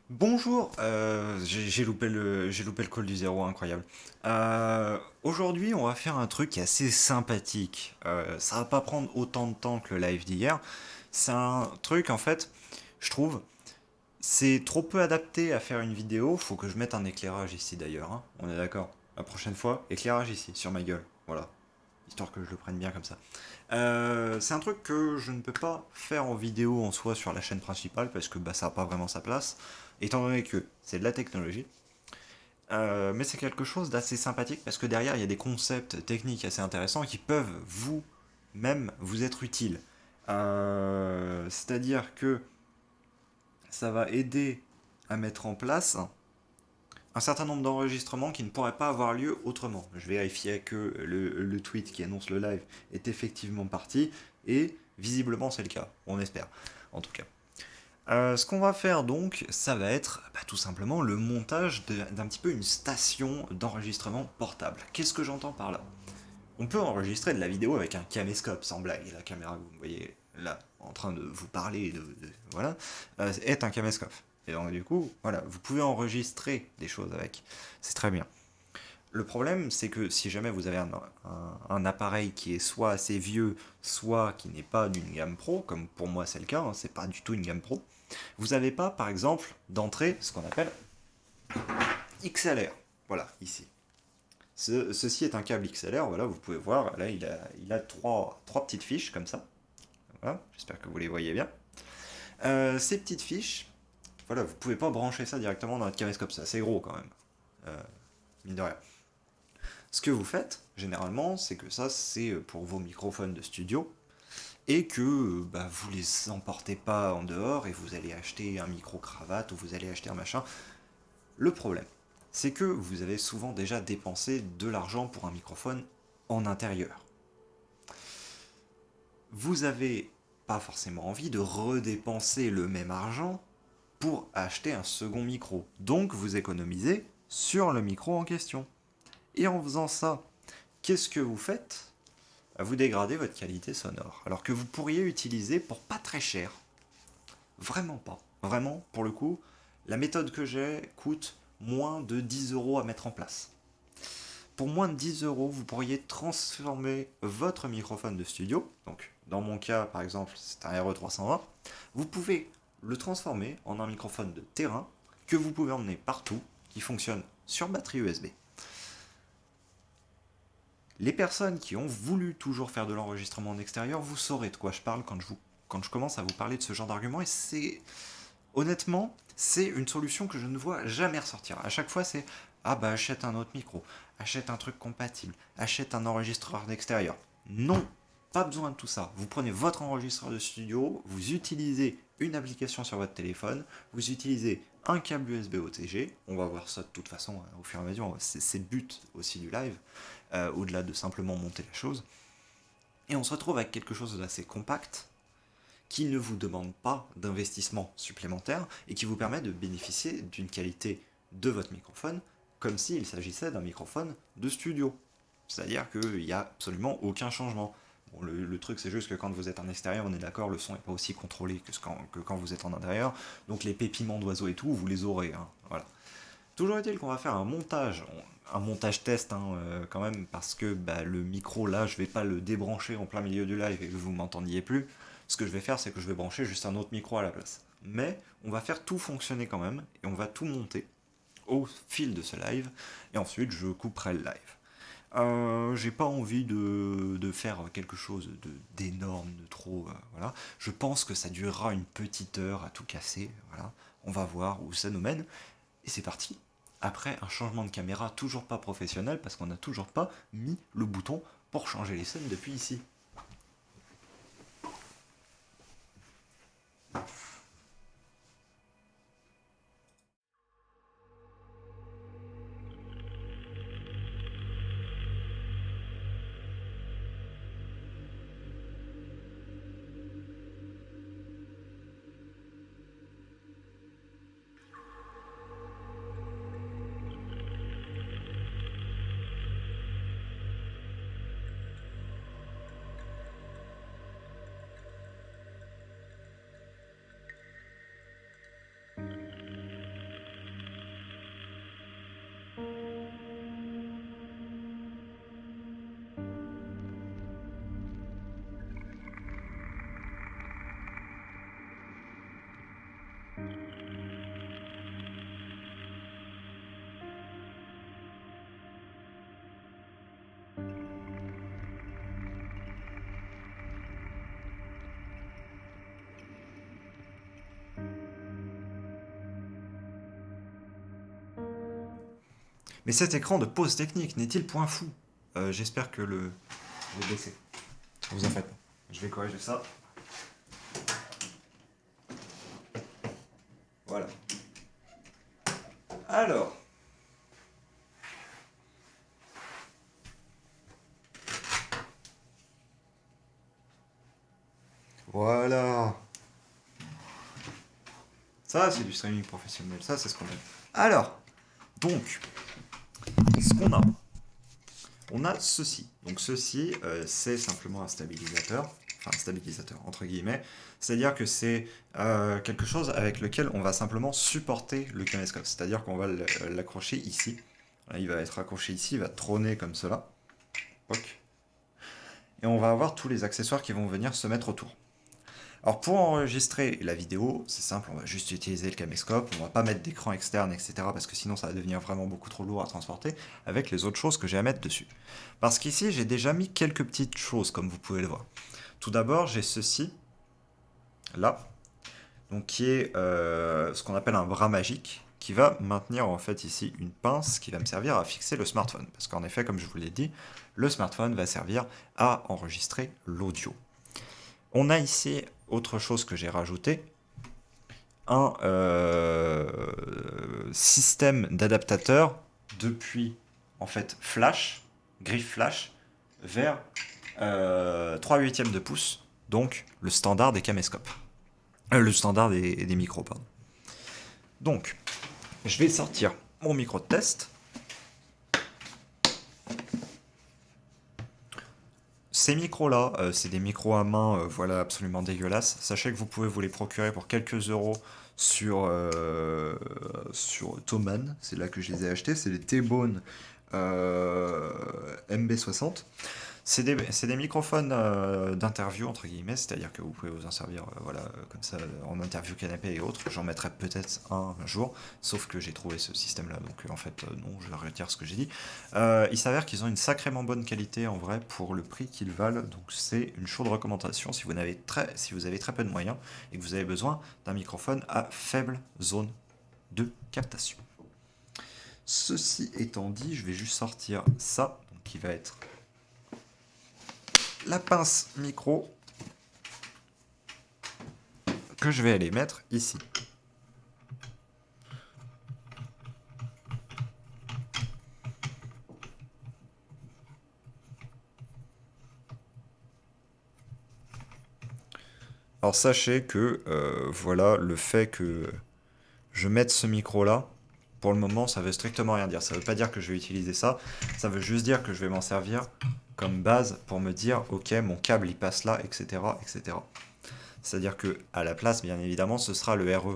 Bonjour, j'ai loupé le call du zéro, incroyable. Aujourd'hui, on va faire un truc qui est assez sympathique. Ça va pas prendre autant de temps que le live d'hier. C'est un truc, en fait, je trouve, c'est trop peu adapté à faire une vidéo. Faut que je mette un éclairage ici d'ailleurs, hein. On est d'accord. La prochaine fois, éclairage ici, sur ma gueule. Voilà. Histoire que je le prenne bien comme ça. C'est un truc que je ne peux pas faire en vidéo en soi sur la chaîne principale parce que bah, ça n'a pas vraiment sa place, étant donné que c'est de la technologie. Mais c'est quelque chose d'assez sympathique parce que derrière il y a des concepts techniques assez intéressants qui peuvent vous-même vous être utiles. C'est-à-dire que ça va aider à mettre en place un certain nombre d'enregistrements qui ne pourraient pas avoir lieu autrement. Je vérifiais que le tweet qui annonce le live est effectivement parti, et visiblement c'est le cas, on espère, en tout cas. Ce qu'on va faire donc, ça va être tout simplement le montage d'un petit peu une station d'enregistrement portable. Qu'est-ce que j'entends par là? On peut enregistrer de la vidéo avec un caméscope, sans blague. La caméra que vous voyez là, en train de vous parler, voilà, est un caméscope. Et donc du coup, voilà, vous pouvez enregistrer des choses avec. C'est très bien. Le problème, c'est que si jamais vous avez un appareil qui est soit assez vieux, soit qui n'est pas d'une gamme pro, comme pour moi c'est le cas, hein, c'est pas du tout une gamme pro, vous n'avez pas, par exemple, d'entrée ce qu'on appelle XLR. Voilà, ici. Ceci est un câble XLR, voilà, vous pouvez voir, là il a trois petites fiches comme ça. Voilà, j'espère que vous les voyez bien. Ces petites fiches, voilà, vous pouvez pas brancher ça directement dans votre caméscope, c'est assez gros quand même, mine de rien. Ce que vous faites, généralement, c'est que ça, c'est pour vos microphones de studio, et que vous les emportez pas en dehors, et vous allez acheter un micro-cravate, ou vous allez acheter un machin. Le problème, c'est que vous avez souvent déjà dépensé de l'argent pour un microphone en intérieur. Vous avez pas forcément envie de redépenser le même argent pour acheter un second micro. Donc vous économisez sur le micro en question. Et en faisant ça, qu'est-ce que vous faites? Vous dégradez votre qualité sonore. Alors que vous pourriez utiliser pour pas très cher. Vraiment pas. Vraiment, pour le coup, la méthode que j'ai coûte moins de 10 € à mettre en place. Pour moins de 10 €, vous pourriez transformer votre microphone de studio. Donc, dans mon cas, par exemple, c'est un RE320. Vous pouvez le transformer en un microphone de terrain que vous pouvez emmener partout, qui fonctionne sur batterie USB. Les personnes qui ont voulu toujours faire de l'enregistrement en extérieur, vous saurez de quoi je parle quand je commence à vous parler de ce genre d'argument. Et c'est honnêtement, c'est une solution que je ne vois jamais ressortir. À chaque fois, c'est ah bah achète un autre micro, achète un truc compatible, achète un enregistreur d'extérieur. Non, pas besoin de tout ça. Vous prenez votre enregistreur de studio, vous utilisez une application sur votre téléphone, vous utilisez un câble USB OTG. On va voir ça de toute façon au fur et à mesure. C'est le but aussi du live, au-delà de simplement monter la chose. Et on se retrouve avec quelque chose d'assez compact, qui ne vous demande pas d'investissement supplémentaire et qui vous permet de bénéficier d'une qualité de votre microphone comme s'il s'agissait d'un microphone de studio. C'est-à-dire qu'il n'y a absolument aucun changement. Bon, le truc, c'est juste que quand vous êtes en extérieur, on est d'accord, le son n'est pas aussi contrôlé que quand vous êtes en intérieur. Donc les pépiments d'oiseaux et tout, vous les aurez, hein. Voilà. Toujours est-il qu'on va faire un montage test, hein, quand même, parce que le micro là, je vais pas le débrancher en plein milieu du live et que vous m'entendiez plus. Ce que je vais faire, c'est que je vais brancher juste un autre micro à la place. Mais on va faire tout fonctionner quand même et on va tout monter au fil de ce live et ensuite je couperai le live. J'ai pas envie de faire quelque chose d'énorme, de trop. Voilà. Je pense que ça durera une petite heure à tout casser. Voilà. On va voir où ça nous mène. Et c'est parti. Après un changement de caméra toujours pas professionnel parce qu'on n'a toujours pas mis le bouton pour changer les scènes depuis ici. Mais cet écran de pause technique n'est-il point fou? J'espère que le... Je vais baisser. Vous en faites pas. Je vais corriger ça. Voilà. Alors. Voilà. Ça, c'est du streaming professionnel. Ça, c'est ce qu'on aime. Alors, donc, ce qu'on a. On a ceci. Donc ceci, c'est simplement un stabilisateur. Enfin, un stabilisateur, entre guillemets. C'est-à-dire que c'est quelque chose avec lequel on va simplement supporter le caméscope. C'est-à-dire qu'on va l'accrocher ici. Il va être accroché ici, il va trôner comme cela. Poc. Et on va avoir tous les accessoires qui vont venir se mettre autour. Alors pour enregistrer la vidéo, c'est simple, on va juste utiliser le caméscope, on va pas mettre d'écran externe, etc. parce que sinon ça va devenir vraiment beaucoup trop lourd à transporter avec les autres choses que j'ai à mettre dessus. Parce qu'ici j'ai déjà mis quelques petites choses comme vous pouvez le voir. Tout d'abord j'ai ceci, là, donc qui est ce qu'on appelle un bras magique, qui va maintenir en fait ici une pince qui va me servir à fixer le smartphone. Parce qu'en effet, comme je vous l'ai dit, le smartphone va servir à enregistrer l'audio. On a ici autre chose que j'ai rajouté, un système d'adaptateur depuis en fait flash, griffe flash, vers 3/8 de pouce, donc le standard des caméscopes. Le standard des micros, pardon. Donc, je vais sortir mon micro de test. Ces micros-là, c'est des micros à main, voilà, absolument dégueulasses. Sachez que vous pouvez vous les procurer pour quelques euros sur Thomann. C'est là que je les ai achetés. C'est les T-Bone MB60. C'est des microphones d'interview, entre guillemets, c'est-à-dire que vous pouvez vous en servir voilà, comme ça en interview canapé et autres. J'en mettrai peut-être un jour, sauf que j'ai trouvé ce système-là, donc en fait, non, je retire ce que j'ai dit. Il s'avère qu'ils ont une sacrément bonne qualité en vrai pour le prix qu'ils valent, donc c'est une chaude recommandation si vous avez très peu de moyens et que vous avez besoin d'un microphone à faible zone de captation. Ceci étant dit, je vais juste sortir ça, donc qui va être la pince micro que je vais aller mettre ici. Alors sachez que voilà, le fait que je mette ce micro là, pour le moment ça veut strictement rien dire. Ça veut pas dire que je vais utiliser ça, ça veut juste dire que je vais m'en servir comme base pour me dire ok mon câble il passe là, etc. etc. C'est-à-dire que à la place bien évidemment ce sera le RE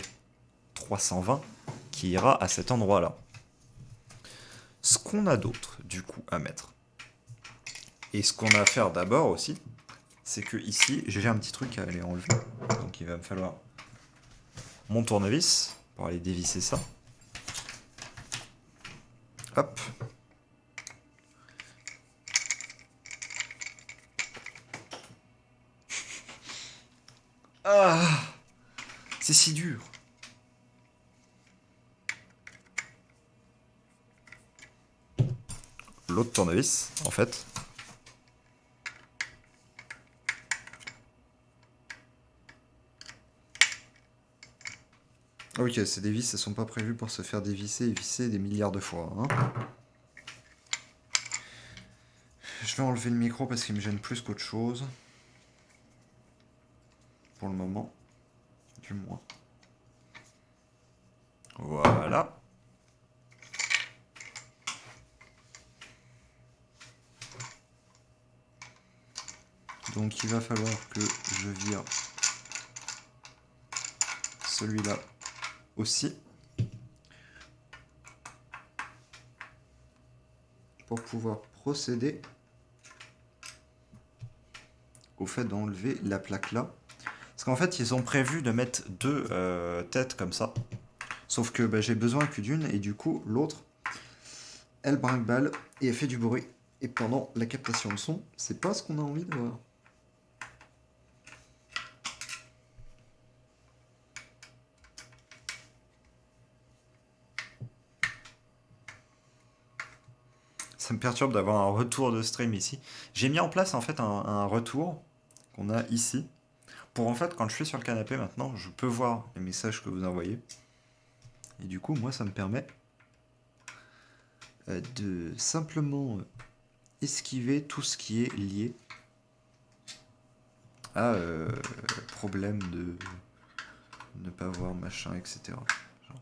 320 qui ira à cet endroit là. Ce qu'on a d'autre du coup à mettre, et ce qu'on a à faire d'abord aussi, c'est que ici, j'ai un petit truc à aller enlever. Donc il va me falloir mon tournevis pour aller dévisser ça. Hop. Ah, c'est si dur. L'autre tournevis, en fait. Ok, ces vis, elles sont pas prévues pour se faire dévisser et visser des milliards de fois. Hein. Je vais enlever le micro parce qu'il me gêne plus qu'autre chose. Pour le moment. Du moins. Voilà. Donc il va falloir que je vire celui-là aussi. Pour pouvoir procéder au fait d'enlever la plaque là. Parce qu'en fait, ils ont prévu de mettre deux têtes comme ça. Sauf que bah, j'ai besoin que d'une, et du coup, l'autre, elle brinque-balle et elle fait du bruit. Et pendant la captation de son, c'est pas ce qu'on a envie de voir. Ça me perturbe d'avoir un retour de stream ici. J'ai mis en place en fait un retour qu'on a ici. Pour en fait, quand je suis sur le canapé maintenant, je peux voir les messages que vous envoyez. Et du coup, moi, ça me permet de simplement esquiver tout ce qui est lié à problème de ne pas voir machin, etc. Genre.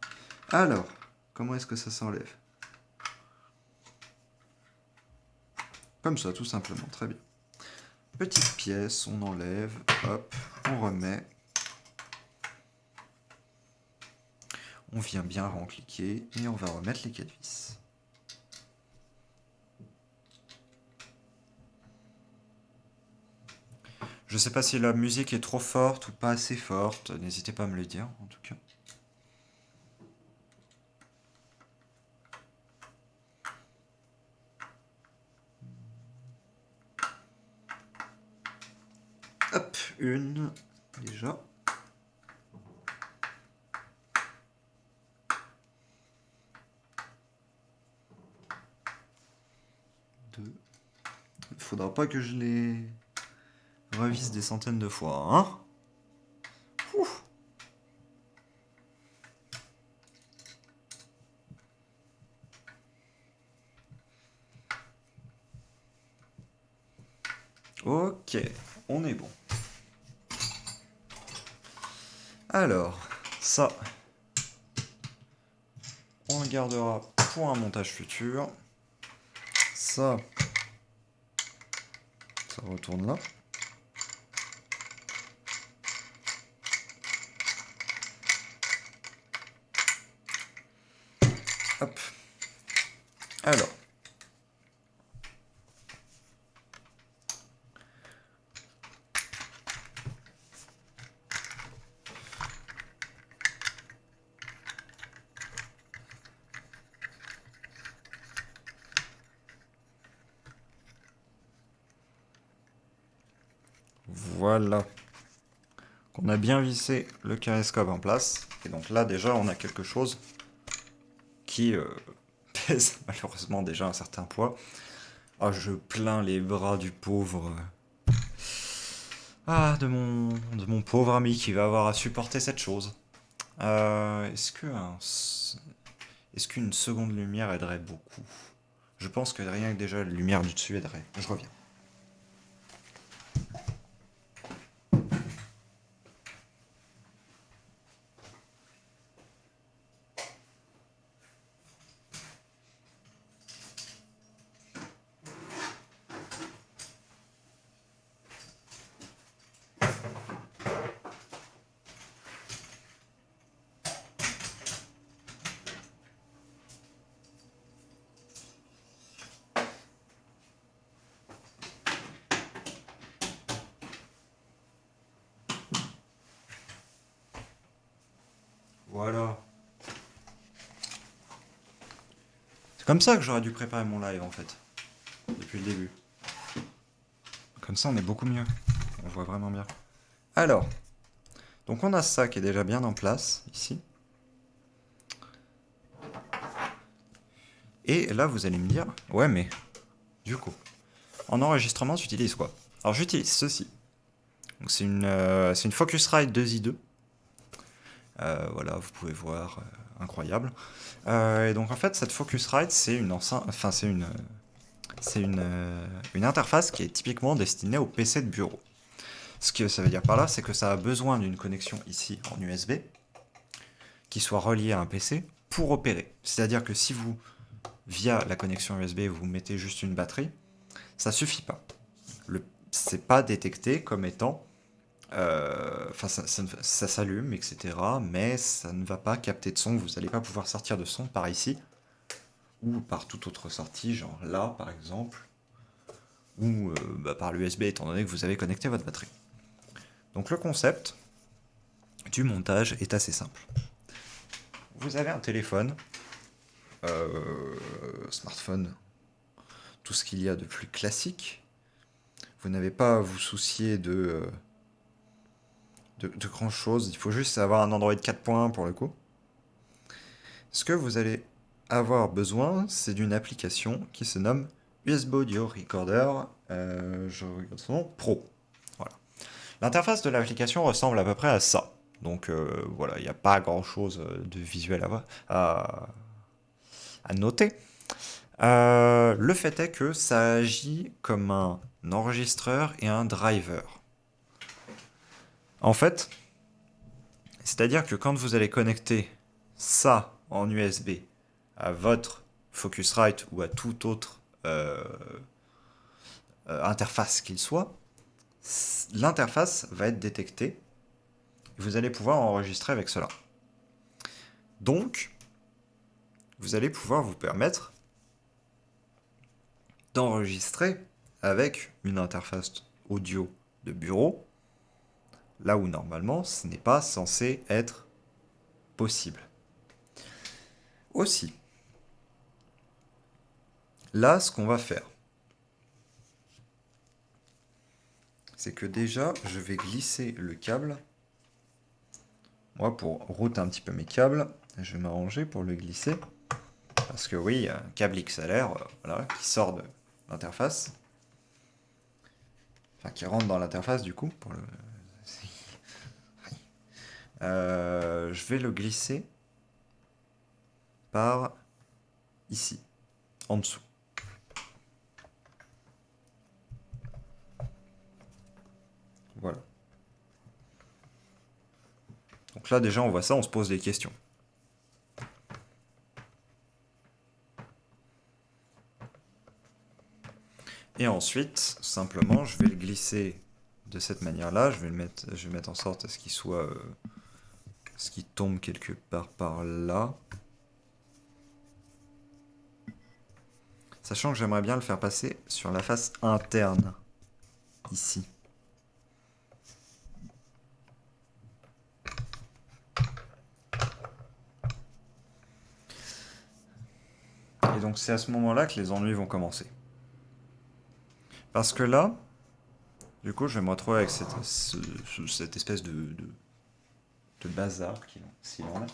Alors, comment est-ce que ça s'enlève? Comme ça, tout simplement, très bien. Petite pièce, on enlève, hop, on remet. On vient bien rencliquer et on va remettre les 4 vis. Je sais pas si la musique est trop forte ou pas assez forte, n'hésitez pas à me le dire en tout cas. Hop, une, déjà. Deux. Il faudra pas que je les revise des centaines de fois, hein? Ouf. Ok, on est bon. Alors, ça, on le gardera pour un montage futur. Ça retourne là. Hop. Alors. Voilà. On a bien vissé le caméscope en place. Et donc là, déjà, on a quelque chose qui pèse malheureusement déjà un certain poids. Ah, je plains les bras du pauvre. Ah, de mon pauvre ami qui va avoir à supporter cette chose. Est-ce qu'une seconde lumière aiderait beaucoup? Je pense que rien que déjà la lumière du dessus aiderait. Je reviens. Voilà. C'est comme ça que j'aurais dû préparer mon live en fait. Depuis le début. Comme ça on est beaucoup mieux. On voit vraiment bien. Alors. Donc on a ça qui est déjà bien en place ici. Et là vous allez me dire, ouais mais du coup, en enregistrement tu utilises quoi? Alors j'utilise ceci. Donc c'est une Focusrite 2i2. Voilà, vous pouvez voir, incroyable. Et donc en fait cette Focusrite c'est une enceinte, enfin une interface qui est typiquement destinée au PC de bureau. Ce que ça veut dire par là, c'est que ça a besoin d'une connexion ici en USB qui soit reliée à un PC pour opérer. C'est-à-dire que si vous, via la connexion USB, vous mettez juste une batterie, ça suffit pas. C'est pas détecté comme étant... Enfin, ça s'allume, etc. Mais ça ne va pas capter de son. Vous n'allez pas pouvoir sortir de son par ici ou par toute autre sortie, genre là par exemple, ou par l'USB étant donné que vous avez connecté votre batterie. Donc le concept du montage est assez simple. Vous avez un téléphone, smartphone, tout ce qu'il y a de plus classique. Vous n'avez pas à vous soucier de grand chose. Il faut juste avoir un Android 4 points pour le coup. Ce que vous allez avoir besoin, c'est d'une application qui se nomme USB Audio Recorder, je regarde son nom, Pro. Voilà. L'interface de l'application ressemble à peu près à ça. Donc voilà, il n'y a pas grand chose de visuel à noter. Le fait est que ça agit comme un enregistreur et un driver. En fait, c'est-à-dire que quand vous allez connecter ça en USB à votre Focusrite ou à toute autre interface qu'il soit, l'interface va être détectée et vous allez pouvoir enregistrer avec cela. Donc, vous allez pouvoir vous permettre d'enregistrer avec une interface audio de bureau, là où normalement ce n'est pas censé être possible. Aussi, là ce qu'on va faire, c'est que déjà je vais glisser le câble. Moi, pour router un petit peu mes câbles, je vais m'arranger pour le glisser. Parce que oui, un câble XLR voilà, qui sort de l'interface. Enfin, qui rentre dans l'interface du coup. Je vais le glisser par ici, en dessous. Voilà. Donc là, déjà, on voit ça, on se pose des questions. Et ensuite, simplement, je vais le glisser de cette manière-là. Je vais mettre en sorte à ce qu'il soit... ce qui tombe quelque part par là. Sachant que j'aimerais bien le faire passer sur la face interne, ici. Et donc c'est à ce moment-là que les ennuis vont commencer. Parce que là, du coup, je vais me retrouver avec cette espèce de bazar s'il en a.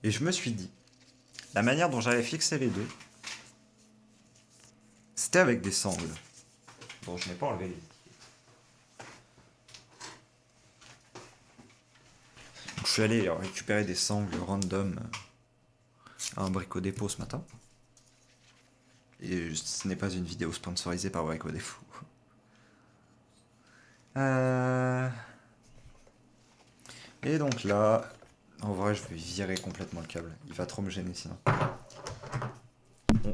Et je me suis dit, la manière dont j'avais fixé les deux, c'était avec des sangles. Bon, je n'ai pas enlevé les étiquettes. Donc, je suis allé récupérer des sangles random à un Brico Dépôt ce matin. Et ce n'est pas une vidéo sponsorisée par Brico Dépôt. Et donc là, en vrai, je vais virer complètement le câble. Il va trop me gêner sinon.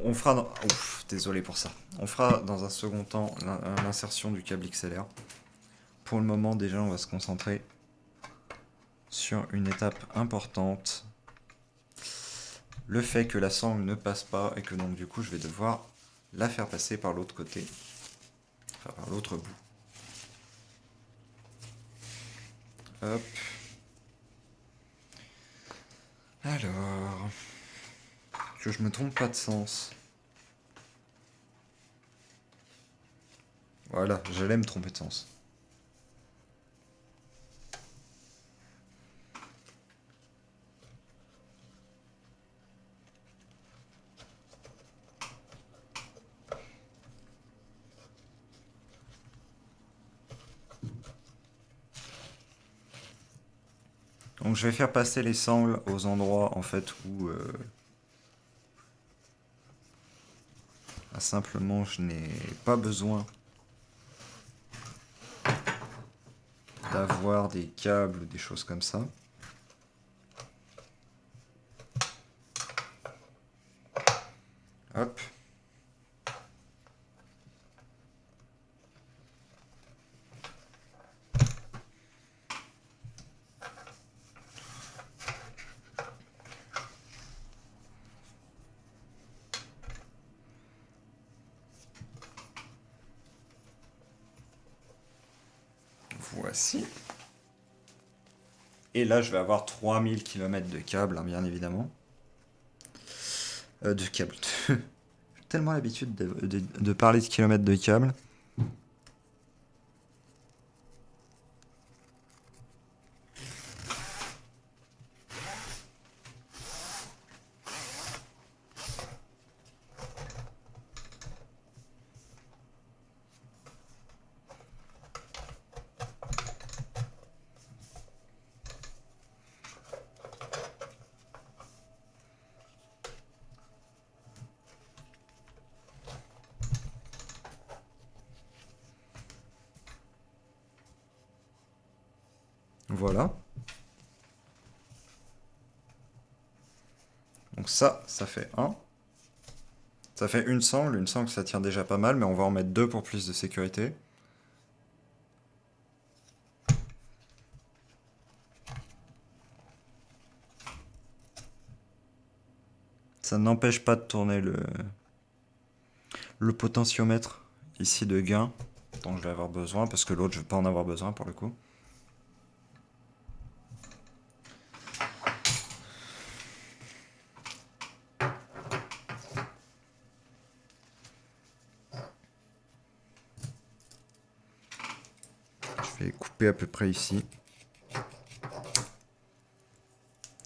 On fera dans... Ouf, désolé pour ça. On fera dans un second temps l'insertion du câble XLR. Pour le moment, déjà, on va se concentrer sur une étape importante. Le fait que la sangle ne passe pas et que donc du coup, je vais devoir la faire passer par l'autre côté. Enfin, par l'autre bout. Hop. Alors... Que je me trompe pas de sens. Voilà, j'allais me tromper de sens. Donc je vais faire passer les sangles aux endroits en fait où simplement je n'ai pas besoin d'avoir des câbles ou des choses comme ça. Hop. Voici. Et là, je vais avoir 3000 km de câbles, hein, bien évidemment. De câbles. J'ai tellement l'habitude de parler de kilomètres de câbles. Voilà. Donc ça fait un. Ça fait une sangle. Une sangle, ça tient déjà pas mal, mais on va en mettre deux pour plus de sécurité. Ça n'empêche pas de tourner le potentiomètre ici de gain, dont je vais avoir besoin, parce que l'autre, je vais pas en avoir besoin pour le coup. Je vais couper à peu près ici.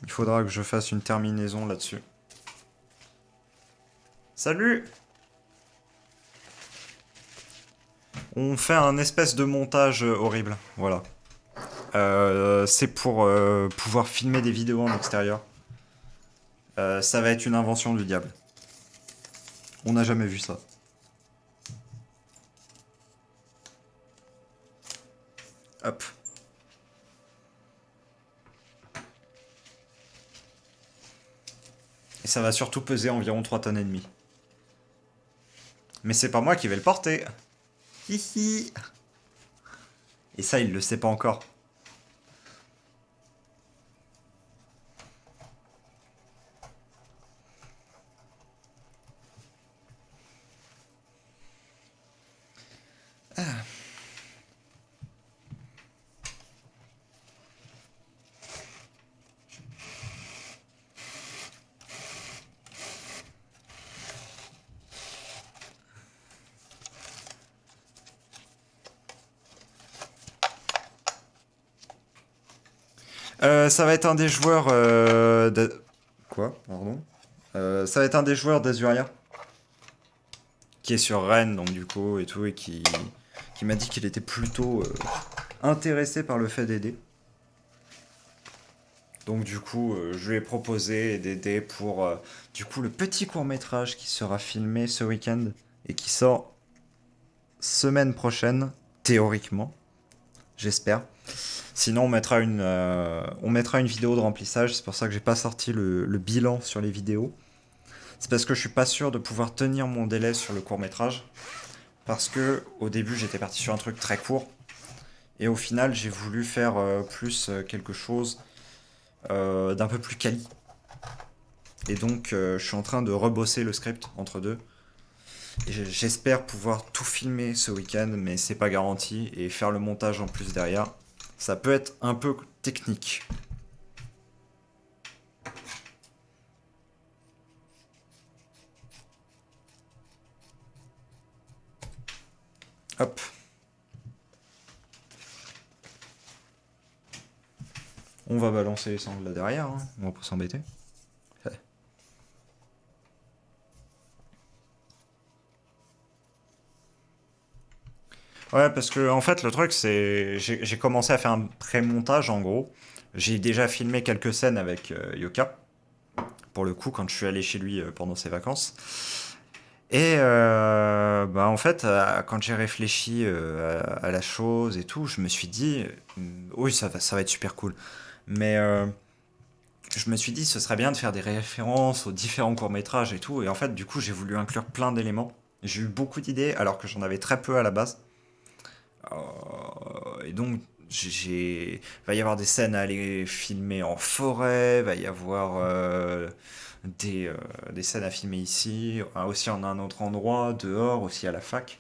Il faudra que je fasse une terminaison là-dessus. Salut! On fait un espèce de montage horrible, voilà. C'est pour pouvoir filmer des vidéos en extérieur. Ça va être une invention du diable. On n'a jamais vu ça. Hop. Et ça va surtout peser environ 3 tonnes et demie. Mais c'est pas moi qui vais le porter. Hihi. Et ça, il le sait pas encore. Ça va être un des joueurs Quoi? Pardon. Ça va être un des joueurs d'Azuria. Qui est sur Rennes, donc du coup, et tout, et qui m'a dit qu'il était plutôt intéressé par le fait d'aider. Donc du coup, je lui ai proposé d'aider pour du coup le petit court-métrage qui sera filmé ce week-end et qui sort semaine prochaine, théoriquement, j'espère. Sinon, on mettra une vidéo de remplissage. C'est pour ça que j'ai pas sorti le bilan sur les vidéos. C'est parce que je suis pas sûr de pouvoir tenir mon délai sur le court-métrage. Parce que au début, j'étais parti sur un truc très court. Et au final, j'ai voulu faire plus quelque chose d'un peu plus quali. Et donc, je suis en train de rebosser le script entre deux. Et j'espère pouvoir tout filmer ce week-end, mais c'est pas garanti. Et faire le montage en plus derrière, ça peut être un peu technique. Hop. On va balancer les sangles là derrière, hein. On va pas s'embêter. Ouais, parce que en fait, le truc, c'est. J'ai commencé à faire un pré-montage en gros. J'ai déjà filmé quelques scènes avec Yoka, pour le coup, quand je suis allé chez lui pendant ses vacances. Et bah en fait, quand j'ai réfléchi à la chose et tout, je me suis dit, oui, ça va être super cool. Mais je me suis dit, ce serait bien de faire des références aux différents courts-métrages et tout. Et en fait, du coup, j'ai voulu inclure plein d'éléments. J'ai eu beaucoup d'idées, alors que j'en avais très peu à la base. Et donc, va y avoir des scènes à aller filmer en forêt, va y avoir des scènes à filmer ici, aussi en un autre endroit, dehors, aussi à la fac.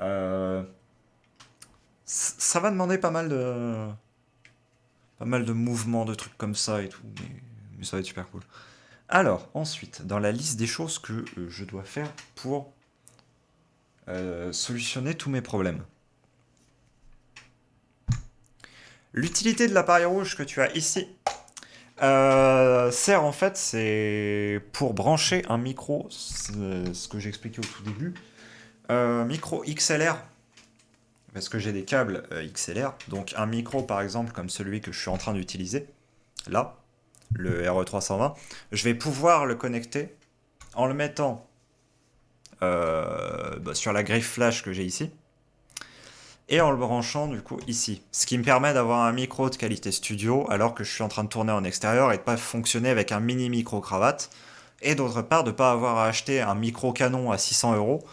Euh, Ça va demander pas mal de mouvements, de trucs comme ça et tout, mais ça va être super cool. Alors, ensuite, dans la liste des choses que je dois faire pour solutionner tous mes problèmes. L'utilité de l'appareil rouge que tu as ici sert en fait, c'est pour brancher un micro, ce que j'expliquais au tout début, micro XLR, parce que j'ai des câbles XLR, donc un micro par exemple comme celui que je suis en train d'utiliser, là, le RE320, je vais pouvoir le connecter en le mettant sur la griffe flash que j'ai ici, et en le branchant du coup ici. Ce qui me permet d'avoir un micro de qualité studio alors que je suis en train de tourner en extérieur et de pas fonctionner avec un mini micro cravate. Et d'autre part, de pas avoir à acheter un micro canon à 600 euros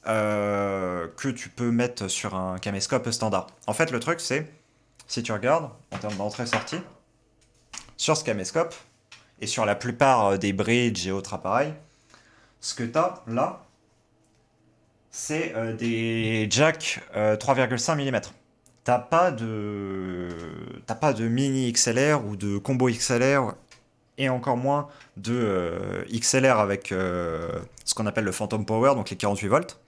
que tu peux mettre sur un caméscope standard. En fait, le truc c'est, si tu regardes en termes d'entrée-sortie, sur ce caméscope et sur la plupart des bridges et autres appareils, ce que tu as là, c'est des jacks 3,5 mm. T'as pas de mini XLR ou de combo XLR et encore moins de XLR avec ce qu'on appelle le Phantom Power, donc les 48 volts,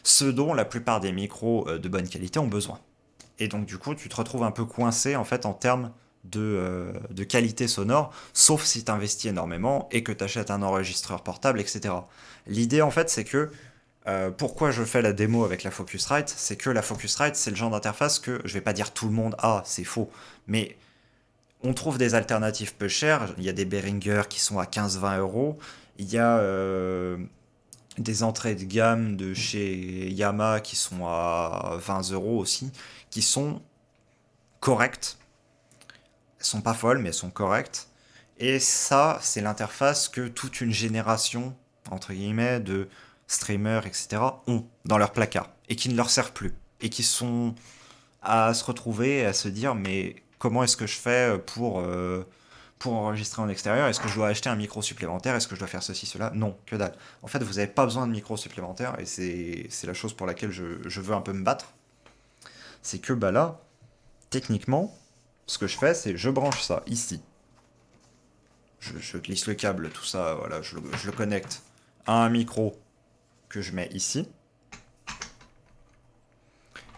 ce dont la plupart des micros de bonne qualité ont besoin. Et donc du coup, tu te retrouves un peu coincé en fait en termes de qualité sonore, sauf si tu investis énormément et que tu achètes un enregistreur portable, etc. L'idée en fait, c'est que pourquoi je fais la démo avec la Focusrite, c'est que la Focusrite, c'est le genre d'interface que je vais pas dire tout le monde a, c'est faux, mais on trouve des alternatives peu chères. Il y a des Behringer qui sont à 15-20 euros. Il y a des entrées de gamme de chez Yamaha qui sont à 20 euros aussi, qui sont correctes. Elles sont pas folles, mais elles sont correctes. Et ça, c'est l'interface que toute une génération, entre guillemets, de streamers, etc., ont dans leur placard. Et qui ne leur servent plus. Et qui sont à se retrouver et à se dire, mais comment est-ce que je fais pour enregistrer en extérieur? Est-ce que je dois acheter un micro supplémentaire? Est-ce que je dois faire ceci, cela? Non, que dalle. En fait, vous n'avez pas besoin de micro supplémentaire et c'est la chose pour laquelle je veux un peu me battre. C'est que bah là, techniquement, ce que je fais, c'est je branche ça ici. Je glisse le câble, tout ça, voilà, je le connecte à un micro que je mets ici.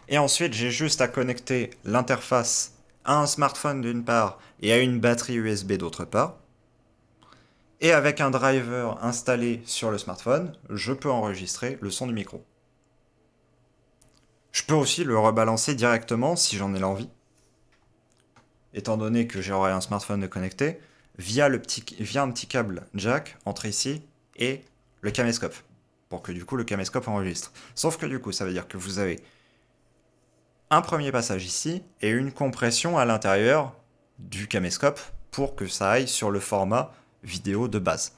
Et ensuite, j'ai juste à connecter l'interface à un smartphone d'une part et à une batterie USB d'autre part. Et avec un driver installé sur le smartphone, je peux enregistrer le son du micro. Je peux aussi le rebalancer directement si j'en ai l'envie, étant donné que j'aurai un smartphone connecté, via un petit câble jack entre ici et le caméscope, pour que du coup le caméscope enregistre. Sauf que du coup, ça veut dire que vous avez un premier passage ici et une compression à l'intérieur du caméscope pour que ça aille sur le format vidéo de base.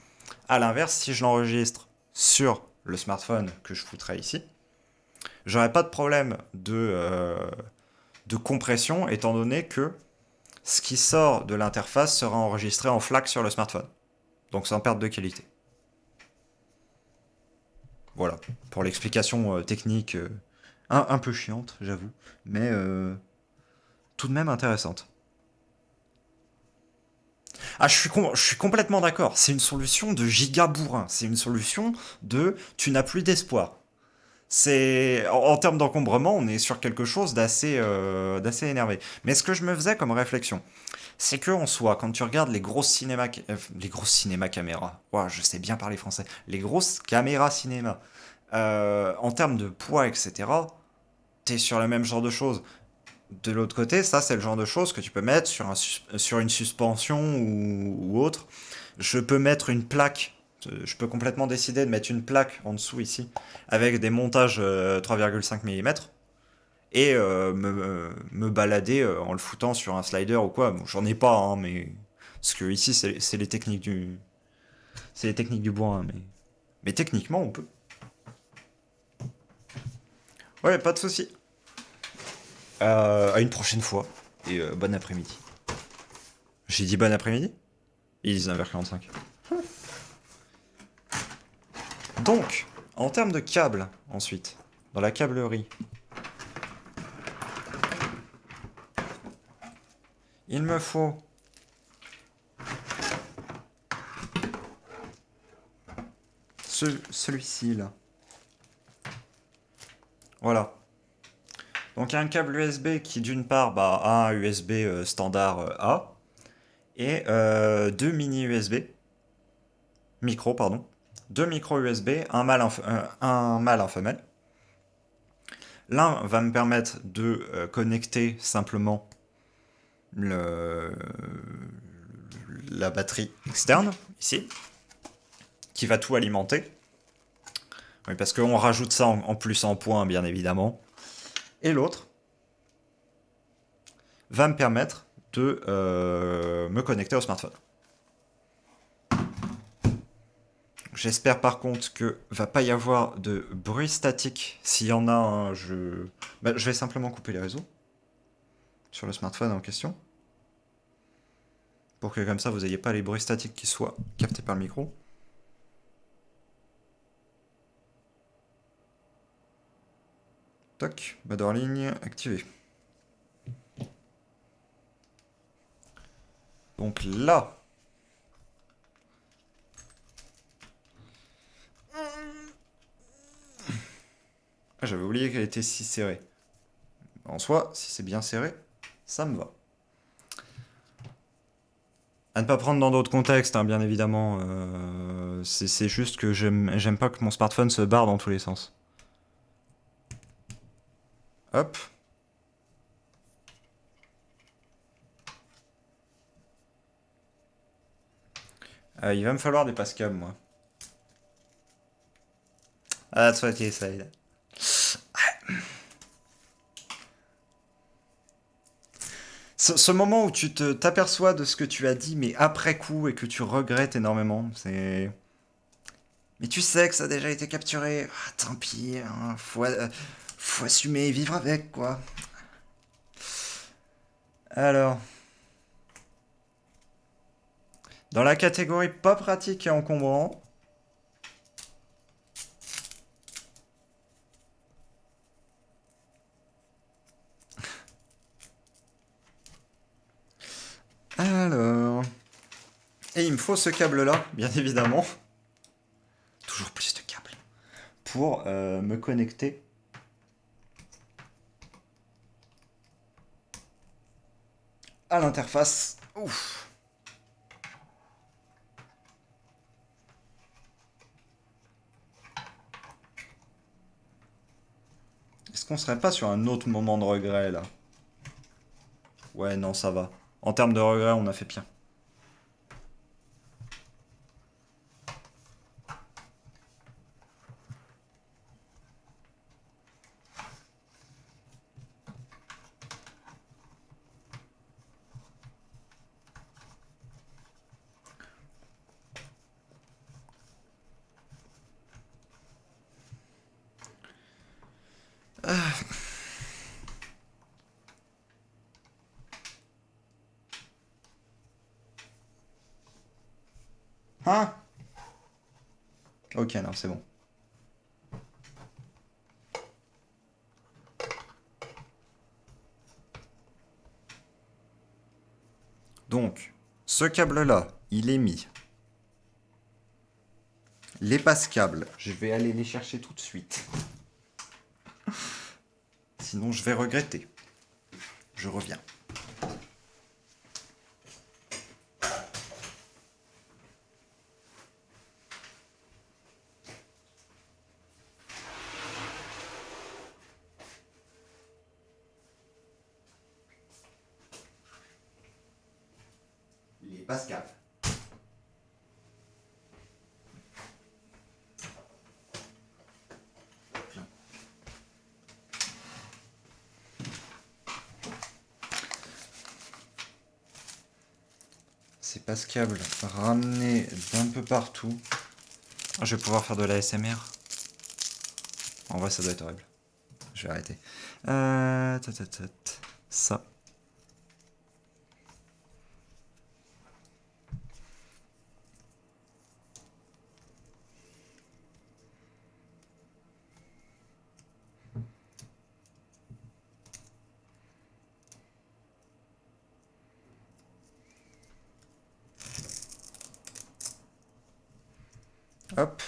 A l'inverse, si je l'enregistre sur le smartphone que je foutrais ici, j'aurais pas de problème de compression étant donné que ce qui sort de l'interface sera enregistré en FLAC sur le smartphone. Donc sans perte de qualité. Voilà, pour l'explication technique un peu chiante, j'avoue, mais tout de même intéressante. Ah, je suis complètement d'accord. C'est une solution de giga bourrin. C'est une solution de tu n'as plus d'espoir. En termes d'encombrement, on est sur quelque chose d'assez énervé. Mais ce que je me faisais comme réflexion, c'est que en soi, quand tu regardes les grosses cinéma caméras, ouah, je sais bien parler français, les grosses caméras cinéma, en termes de poids, etc., t'es sur le même genre de choses. De l'autre côté, ça, c'est le genre de choses que tu peux mettre sur une suspension ou autre. Je peux mettre une plaque. Je peux complètement décider de mettre une plaque en dessous ici, avec des montages 3,5 mm, et me balader en le foutant sur un slider ou quoi. Bon, j'en ai pas, hein, mais. Parce que ici, c'est les techniques du. C'est les techniques du bois, hein, mais techniquement, on peut. Ouais, pas de souci. À une prochaine fois. Et bon après-midi. J'ai dit bon après-midi? Il est 19h45. Donc, en termes de câbles, ensuite, dans la câblerie, il me faut celui-ci là. Voilà. Donc un câble USB qui d'une part bah, a un USB standard A et deux mini USB, micro pardon, deux micros USB, un mâle, un femelle. L'un va me permettre de connecter simplement la batterie externe, ici, qui va tout alimenter. Oui, parce qu'on rajoute ça en plus en point, bien évidemment. Et l'autre va me permettre de me connecter au smartphone. J'espère par contre que va pas y avoir de bruit statique. S'il y en a un, je vais simplement couper les réseaux sur le smartphone en question. Pour que comme ça vous n'ayez pas les bruits statiques qui soient captés par le micro. Toc, mode hors ligne activé. Donc là, j'avais oublié qu'elle était si serrée. En soi, si c'est bien serré, ça me va. À ne pas prendre dans d'autres contextes, hein, bien évidemment. C'est juste que j'aime pas que mon smartphone se barre dans tous les sens. Hop. Il va me falloir des pascals, moi. That's what he said. Ce moment où tu t'aperçois de ce que tu as dit, mais après coup, et que tu regrettes énormément, c'est... Mais tu sais que ça a déjà été capturé. Ah, tant pis, hein, faut assumer et vivre avec, quoi. Alors, dans la catégorie pas pratique et encombrant, alors... Et il me faut ce câble-là, bien évidemment. Toujours plus de câbles. Pour me connecter. À l'interface. Ouf. Est-ce qu'on serait pas sur un autre moment de regret, là? Ouais, non, ça va. En termes de regret, on a fait pire. Hein? Ok, non, c'est bon. Donc, ce câble-là, il est mis. Les passe-câbles, je vais aller les chercher tout de suite. Sinon, je vais regretter. Je reviens. Les passe-câbles. Ces passe-câbles ramenés d'un peu partout. Ah, je vais pouvoir faire de la SMR. En vrai, ça doit être horrible. Je vais arrêter. Ça. Hop.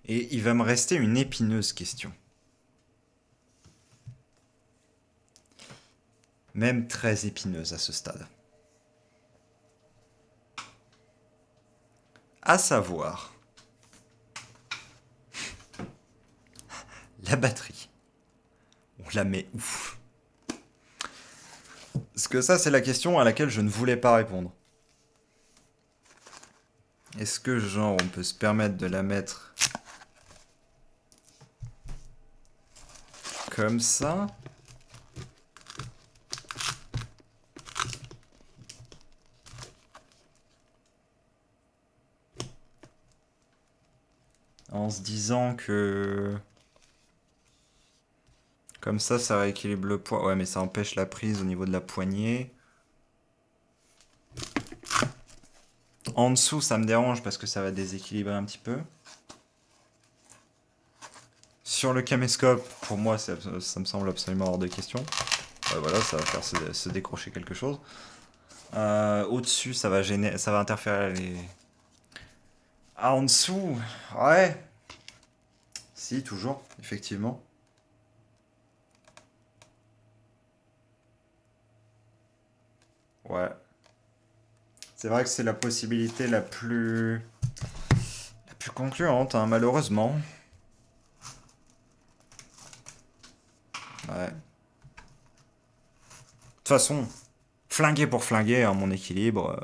Et il va me rester une épineuse question. Même très épineuse à ce stade. À savoir... la batterie. On la met où? Parce que ça, c'est la question à laquelle je ne voulais pas répondre. Est-ce que, genre, on peut se permettre de la mettre comme ça. En se disant que... Comme ça rééquilibre le poids. Ouais, mais ça empêche la prise au niveau de la poignée. En dessous, ça me dérange parce que ça va déséquilibrer un petit peu. Sur le caméscope, pour moi, ça me semble absolument hors de question. Ouais, voilà, ça va faire se décrocher quelque chose. Au-dessus, ça va gêner, ça va interférer les... Ah, en dessous, ouais. Si, toujours, effectivement. Ouais. C'est vrai que c'est la possibilité la plus concluante, hein, malheureusement. Ouais. De toute façon, flinguer pour flinguer, hein, mon équilibre.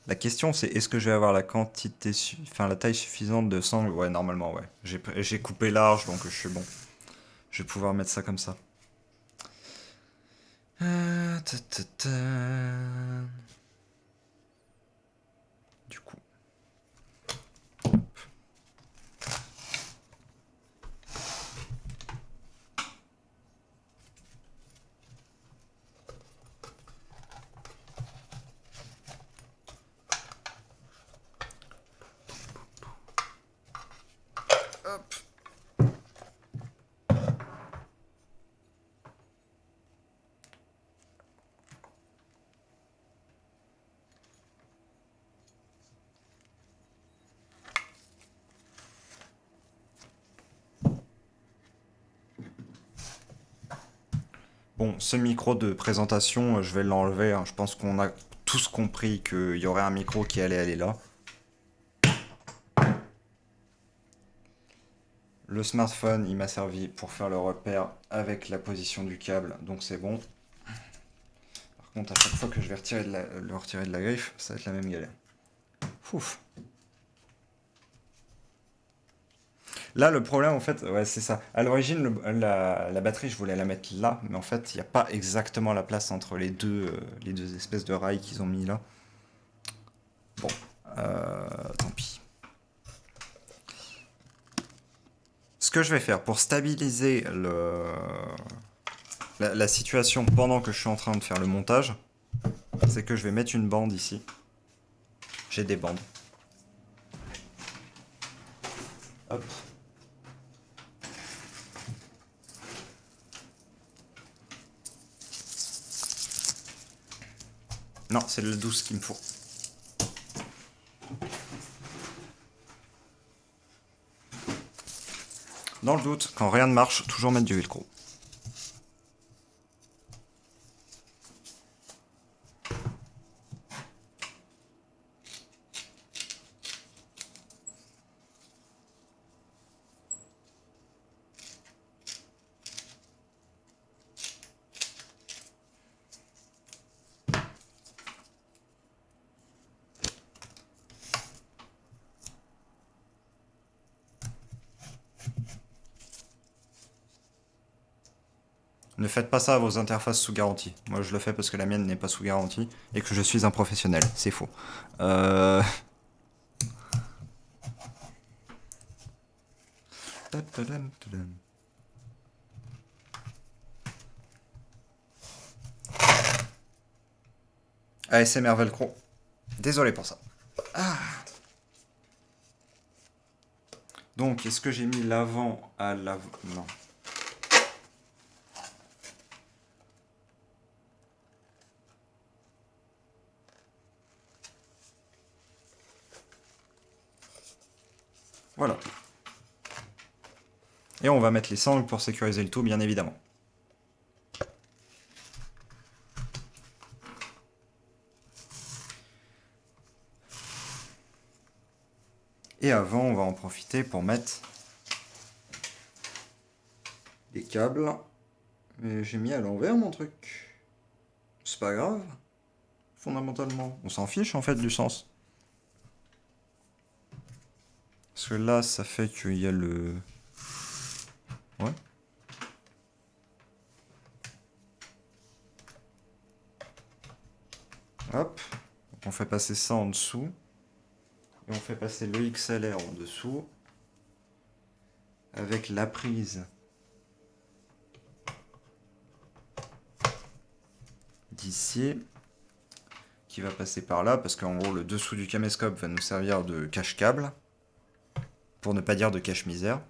La question c'est est-ce que je vais avoir la quantité, enfin la taille suffisante de sangle? Ouais, normalement, ouais. J'ai coupé large donc je suis bon. Je vais pouvoir mettre ça comme ça. Ta, ta, ta. Du coup. Hop. Bon, ce micro de présentation, je vais l'enlever, hein. Je pense qu'on a tous compris qu'il y aurait un micro qui allait aller là. Le smartphone, il m'a servi pour faire le repère avec la position du câble, donc c'est bon. Par contre, à chaque fois que je vais le retirer de la griffe, ça va être la même galère. Ouf. Là, le problème, en fait, ouais, c'est ça. À l'origine, la batterie, je voulais la mettre là, mais en fait, il n'y a pas exactement la place entre les deux espèces de rails qu'ils ont mis là. Bon, tant pis. Ce que je vais faire pour stabiliser la situation pendant que je suis en train de faire le montage, c'est que je vais mettre une bande ici. J'ai des bandes. Hop. Non, c'est le 12 qu'il me faut. Dans le doute, quand rien ne marche, toujours mettre du velcro. Ne faites pas ça à vos interfaces sous garantie. Moi, je le fais parce que la mienne n'est pas sous garantie et que je suis un professionnel. C'est faux. ASMR Velcro. Désolé pour ça. Ah. Donc, est-ce que j'ai mis l'avant à l'avant? Non. Voilà. Et on va mettre les sangles pour sécuriser le tout, bien évidemment. Et avant, on va en profiter pour mettre des câbles. Mais j'ai mis à l'envers mon truc. C'est pas grave. Fondamentalement. On s'en fiche en fait du sens. Parce que là, ça fait qu'il y a le... Ouais. Hop. Donc on fait passer ça en dessous. Et on fait passer le XLR en dessous. Avec la prise d'ici. Qui va passer par là. Parce qu'en gros, le dessous du caméscope va nous servir de cache-câble. Pour ne pas dire de cache-misère.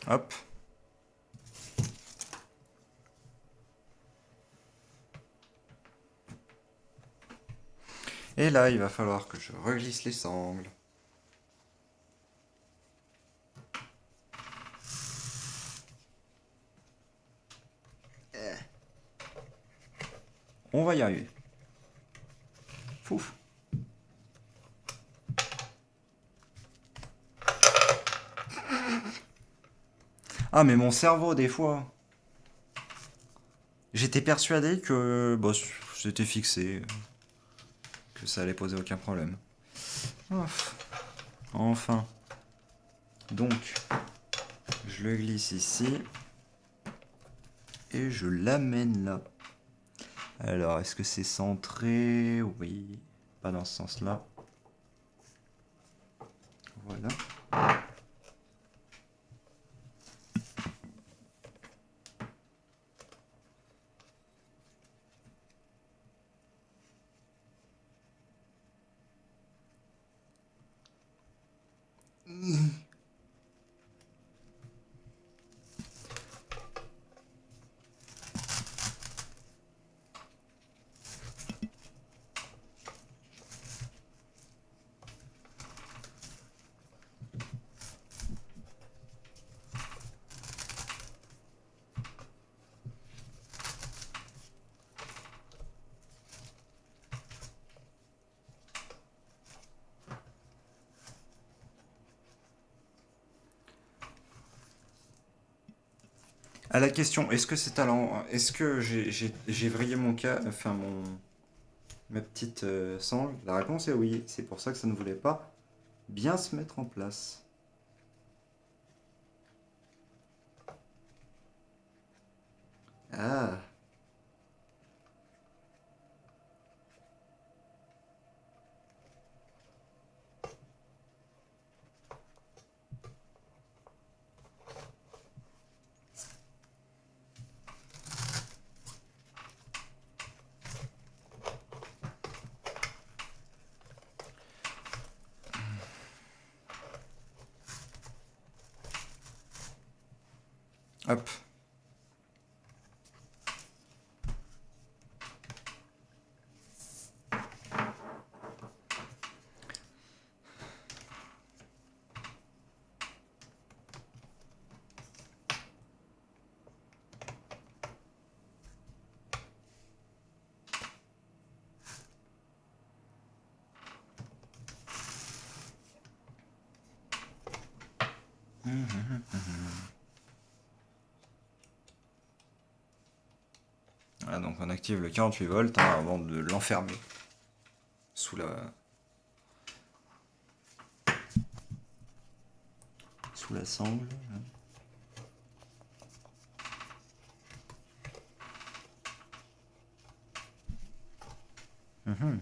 Hop. Et là, il va falloir que je reglisse les sangles. On va y arriver. Fouf. Ah, mais mon cerveau, des fois. J'étais persuadé que bah, c'était fixé, que ça allait poser aucun problème. Ouf. Enfin. Donc, je le glisse ici. Et je l'amène là. Alors, est-ce que c'est centré? Oui. Pas dans ce sens-là. Voilà. À la question, est-ce que c'est talent? Est-ce que j'ai vrillé mon cas, enfin ma petite sangle? La réponse est oui. C'est pour ça que ça ne voulait pas bien se mettre en place. Ah. Hop. Voilà, donc on active le 48 volts hein, avant de l'enfermer sous la sangle. Mhm.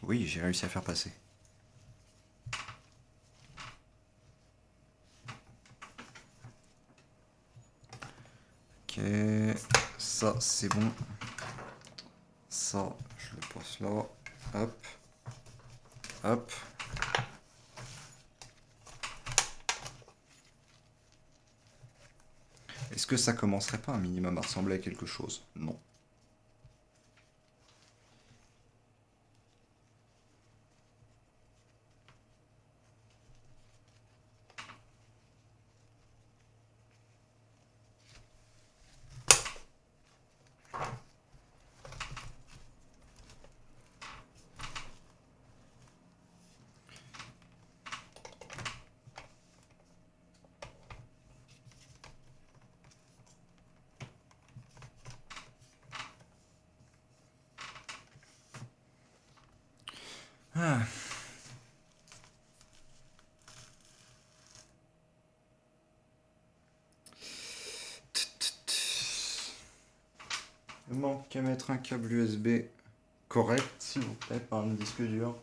Oui, j'ai réussi à faire passer. Ok, ça c'est bon. Ça, je le pose là. Hop. Hop. Est-ce que ça commencerait pas un minimum à ressembler à quelque chose? Non. Ah. Il manque qu'à mettre un câble USB correct, s'il vous plaît, par un disque dur.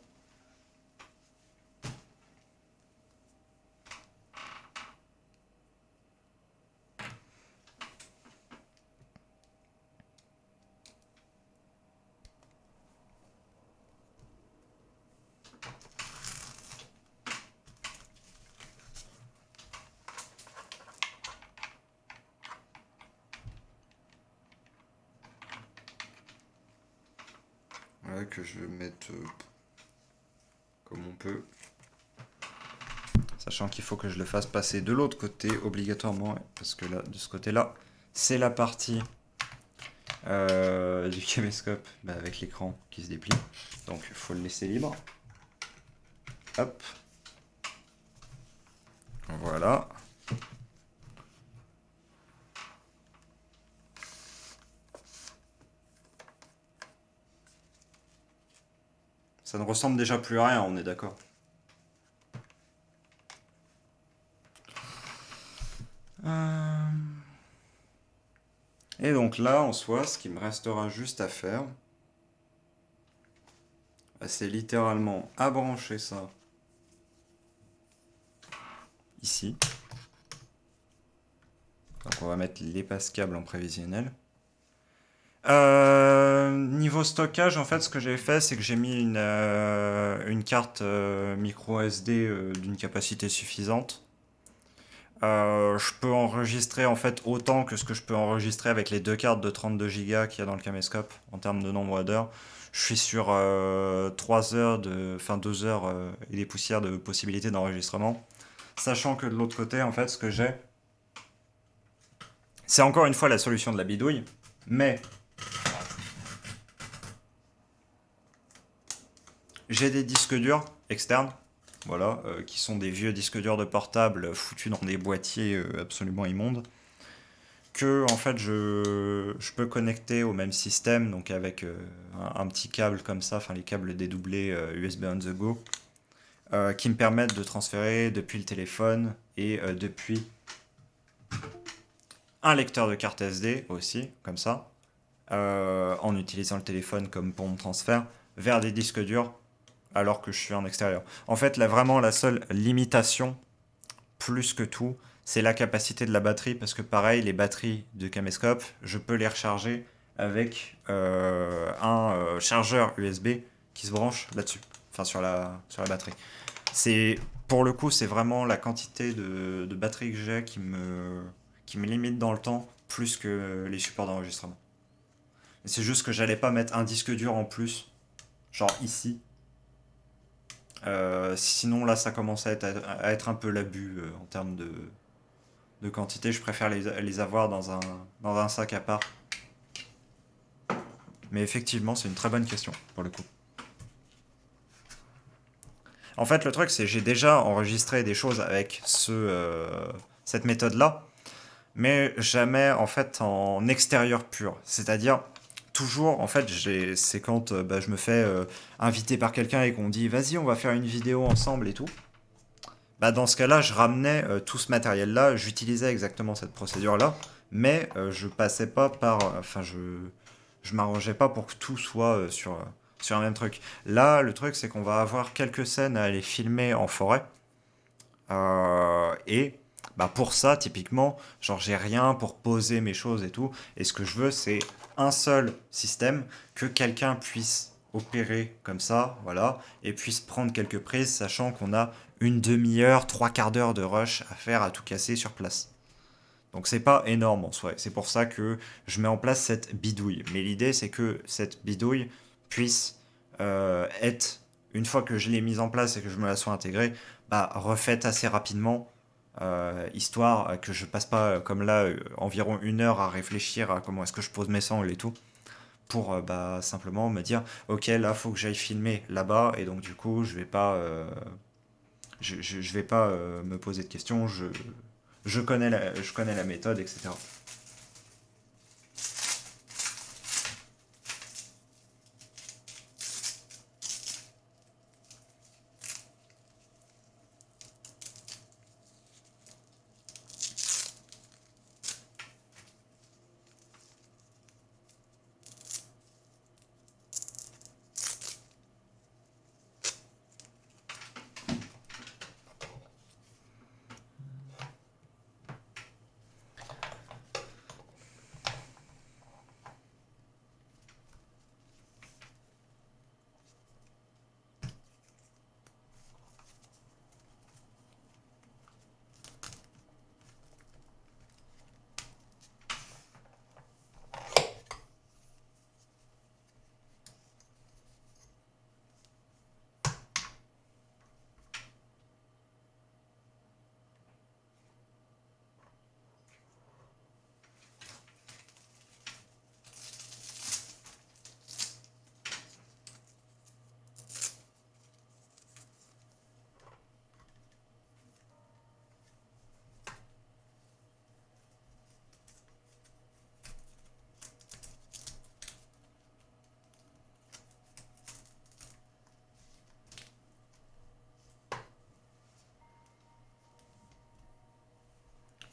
Voilà, que je vais mettre comme on peut. Sachant qu'il faut que je le fasse passer de l'autre côté obligatoirement, parce que là, de ce côté-là, c'est la partie du caméscope avec l'écran qui se déplie. Donc il faut le laisser libre. Hop. Voilà. Ça ne ressemble déjà plus à rien, on est d'accord. Et donc là, en soi, ce qui me restera juste à faire, c'est littéralement à brancher ça ici. Donc on va mettre les passes-câbles en prévisionnel. Niveau stockage, en fait, ce que j'ai fait, c'est que j'ai mis une carte micro SD d'une capacité suffisante. Je peux enregistrer en fait autant que ce que je peux enregistrer avec les deux cartes de 32 Go qu'il y a dans le caméscope en termes de nombre d'heures. Je suis sur 3 heures enfin 2 heures et des poussières de possibilités d'enregistrement. Sachant que de l'autre côté, en fait, ce que j'ai, c'est encore une fois la solution de la bidouille, mais j'ai des disques durs externes, voilà, qui sont des vieux disques durs de portable foutus dans des boîtiers absolument immondes, que en fait je peux connecter au même système, donc avec un petit câble comme ça, enfin les câbles dédoublés USB on the go, qui me permettent de transférer depuis le téléphone et depuis un lecteur de carte SD aussi, comme ça, en utilisant le téléphone comme pont de transfert, vers des disques durs alors que je suis en extérieur. En fait, là, vraiment, la seule limitation, plus que tout, c'est la capacité de la batterie, parce que pareil, les batteries de caméscope, je peux les recharger avec un chargeur USB qui se branche là-dessus, enfin sur la batterie. C'est, pour le coup, c'est vraiment la quantité de batterie que j'ai qui me limite dans le temps, plus que les supports d'enregistrement. C'est juste que j'allais pas mettre un disque dur en plus, genre ici. Sinon, là, ça commence à être un peu l'abus en termes de quantité. Je préfère les avoir dans un sac à part. Mais effectivement, c'est une très bonne question, pour le coup. En fait, le truc, c'est que j'ai déjà enregistré des choses avec cette méthode-là, mais jamais, en fait, en extérieur pur. C'est-à-dire, toujours, en fait, c'est quand je me fais inviter par quelqu'un et qu'on dit, vas-y, on va faire une vidéo ensemble et tout. Bah, dans ce cas-là, je ramenais tout ce matériel-là, j'utilisais exactement cette procédure-là, mais je passais pas par. Enfin, je m'arrangeais pas pour que tout soit sur un même truc. Là, le truc, c'est qu'on va avoir quelques scènes à aller filmer en forêt. Et bah, pour ça, typiquement, genre, j'ai rien pour poser mes choses et tout. Et ce que je veux, c'est un seul système que quelqu'un puisse opérer comme ça, voilà, et puisse prendre quelques prises, sachant qu'on a une demi-heure, trois quarts d'heure de rush à faire à tout casser sur place. Donc c'est pas énorme en soi. C'est pour ça que je mets en place cette bidouille. Mais l'idée c'est que cette bidouille puisse être, une fois que je l'ai mise en place et que je me la sois intégrée, bah, refaite assez rapidement, histoire que je passe pas comme là environ une heure à réfléchir à comment est-ce que je pose mes sangles et tout, pour simplement me dire ok là faut que j'aille filmer là-bas et donc du coup je vais pas me poser de questions, je connais la méthode, etc.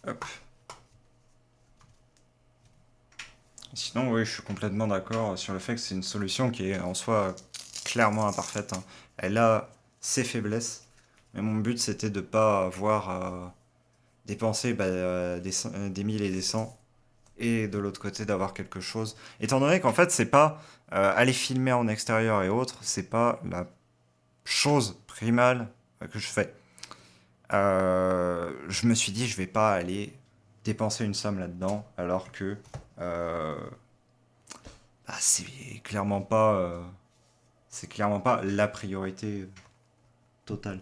Hop. Sinon, oui, je suis complètement d'accord sur le fait que c'est une solution qui est en soi clairement imparfaite, hein. Elle a ses faiblesses, mais mon but c'était de pas avoir dépensé des 1000 et des 100 et de l'autre côté d'avoir quelque chose. Étant donné qu'en fait, c'est pas aller filmer en extérieur et autres, c'est pas la chose primale que je fais. Je me suis dit, je vais pas aller dépenser une somme là-dedans, alors que euh, c'est c'est clairement pas la priorité totale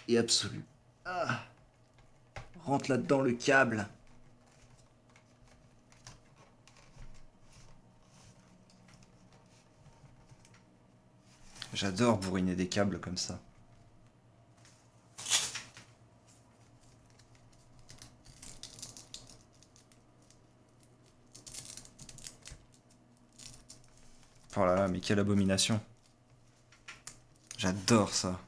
et absolue. Ah, rentre là-dedans le câble. J'adore bourriner des câbles comme ça. Oh là là, mais quelle abomination. J'adore ça.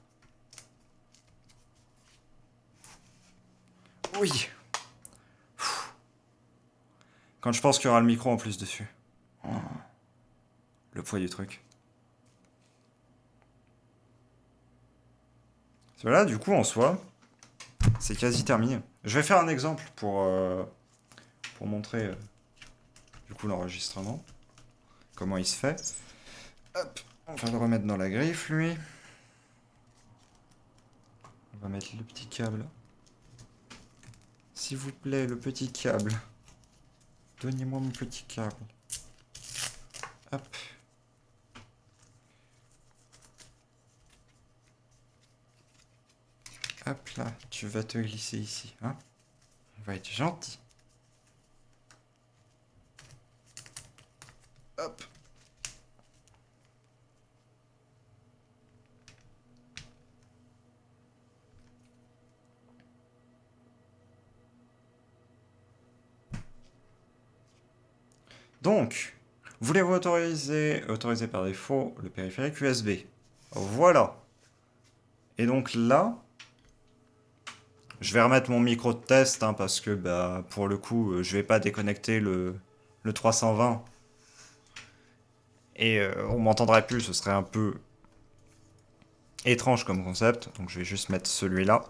Oui. Quand je pense qu'il y aura le micro en plus dessus. Oh, le poids du truc. Voilà, du coup, en soi, c'est quasi terminé. Je vais faire un exemple pour montrer du coup l'enregistrement. Comment il se fait. Hop, on va le remettre dans la griffe, lui. On va mettre le petit câble. S'il vous plaît, le petit câble. Donnez-moi mon petit câble. Hop. Hop là, tu vas te glisser ici, hein. On va être gentil. Hop. Donc, voulez-vous autoriser par défaut le périphérique USB? Voilà. Et donc là, je vais remettre mon micro de test, hein, parce que bah, pour le coup, je vais pas déconnecter le 320 et on m'entendrait plus, ce serait un peu étrange comme concept. Donc je vais juste mettre celui-là.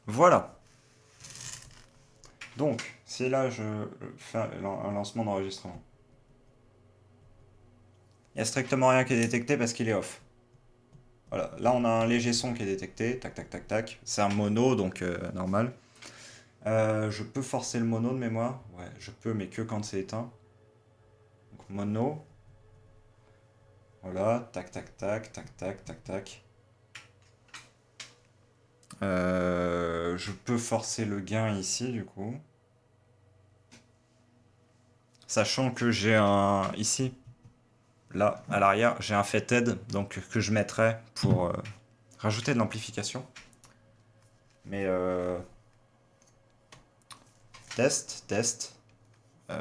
Voilà. Donc, c'est là je fais un lancement d'enregistrement. Il n'y a strictement rien qui est détecté parce qu'il est off. Voilà, là on a un léger son qui est détecté, tac tac tac tac. C'est un mono, donc normal. Je peux forcer le mono de mémoire. Ouais, je peux, mais que quand c'est éteint. Donc mono. Voilà, tac tac tac tac tac tac tac. Je peux forcer le gain ici du coup. Sachant que j'ai un... Ici, là, à l'arrière, j'ai un fathead, donc que je mettrai pour rajouter de l'amplification. Mais test, test. Je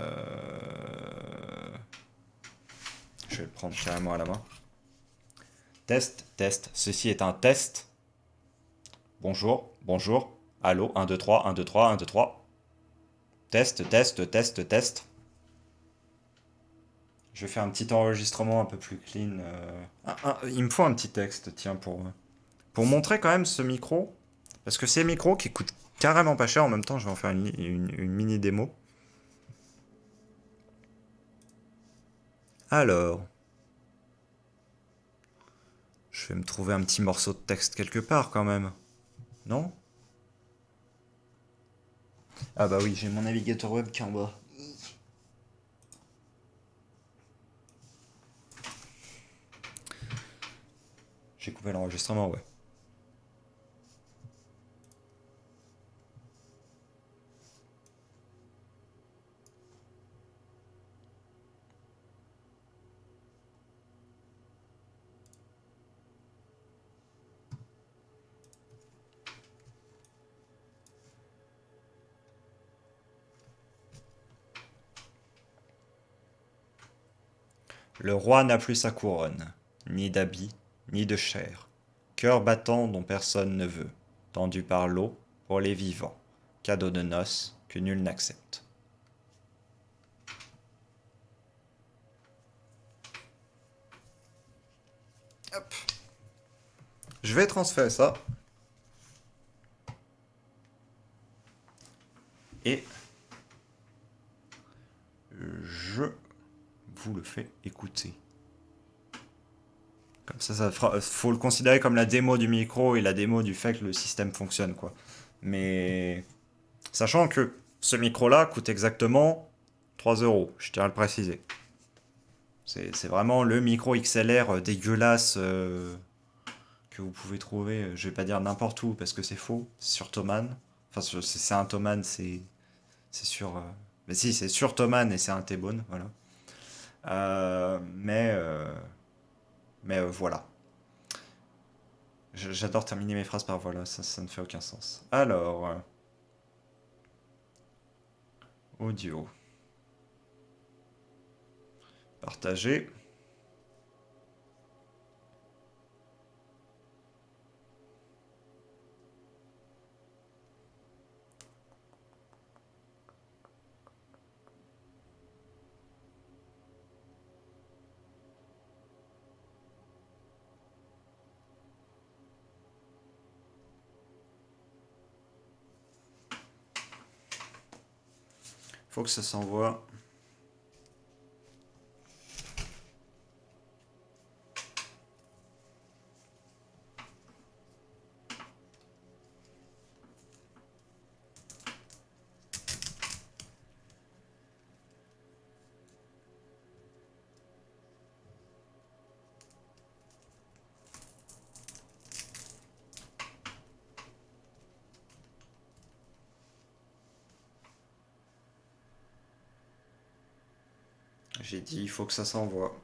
vais le prendre carrément à la main. Test, test. Ceci est un test. Bonjour, bonjour. Allô, 1, 2, 3, 1, 2, 3, 1, 2, 3. Test, test, test, test. Je vais faire un petit enregistrement un peu plus clean. Il me faut un petit texte, tiens, pour montrer quand même ce micro. Parce que c'est un micro qui coûte carrément pas cher. En même temps, je vais en faire une mini démo. Alors, je vais me trouver un petit morceau de texte quelque part quand même. Non? Ah bah oui, j'ai mon navigateur web qui est en bas. J'ai coupé l'enregistrement, ouais. Le roi n'a plus sa couronne, ni d'habit, ni de chair. Cœur battant dont personne ne veut, tendu par l'eau pour les vivants. Cadeau de noces que nul n'accepte. Hop. Je vais transférer ça. Et je vous le fais écouter. Comme ça faut le considérer comme la démo du micro et la démo du fait que le système fonctionne, quoi. Mais sachant que ce micro-là coûte exactement 3 euros, je tiens à le préciser. C'est vraiment le micro XLR dégueulasse que vous pouvez trouver, je vais pas dire n'importe où parce que c'est faux, c'est sur Thomann. Enfin, c'est un Thomann, c'est sur. Mais si, c'est sur Thomann et c'est un T-Bone, voilà. Euh, mais euh, mais voilà. J'adore terminer mes phrases par voilà, ça ne fait aucun sens. Alors, audio, partager. Faut que ça s'envoie. J'ai dit, il faut que ça s'envoie.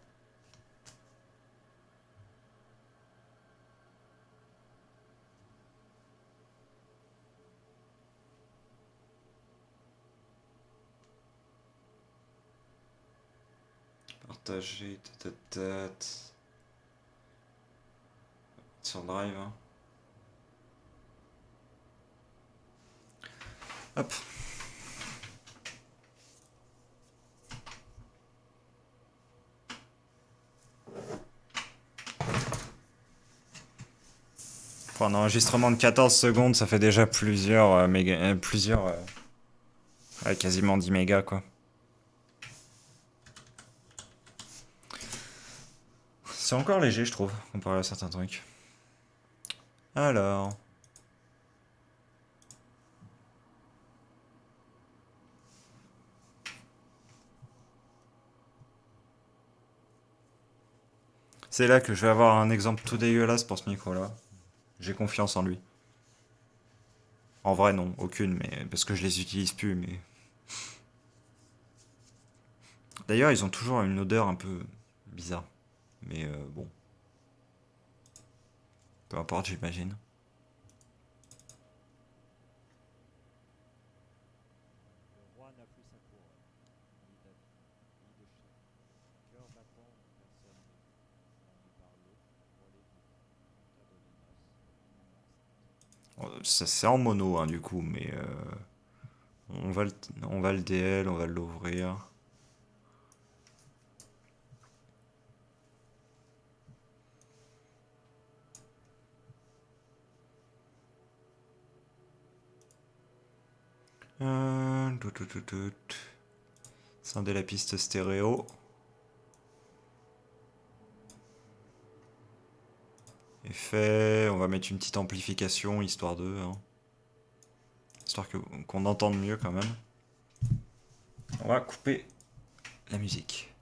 Partager, sur Drive. Hein. Hop. Pour un enregistrement de 14 secondes, ça fait déjà plusieurs ouais, quasiment 10 mégas, quoi. C'est encore léger, je trouve, comparé à certains trucs. Alors. C'est là que je vais avoir un exemple tout dégueulasse pour ce micro-là. J'ai confiance en lui. En vrai, non, aucune, mais parce que je les utilise plus, mais. D'ailleurs, ils ont toujours une odeur un peu bizarre. Mais bon, peu importe, j'imagine. Ça, c'est en mono, hein, du coup, mais on va le DL, on va l'ouvrir. Scinder la piste stéréo. Effet, on va mettre une petite amplification, histoire de... Hein. Histoire qu'on entende mieux quand même. On va couper la musique.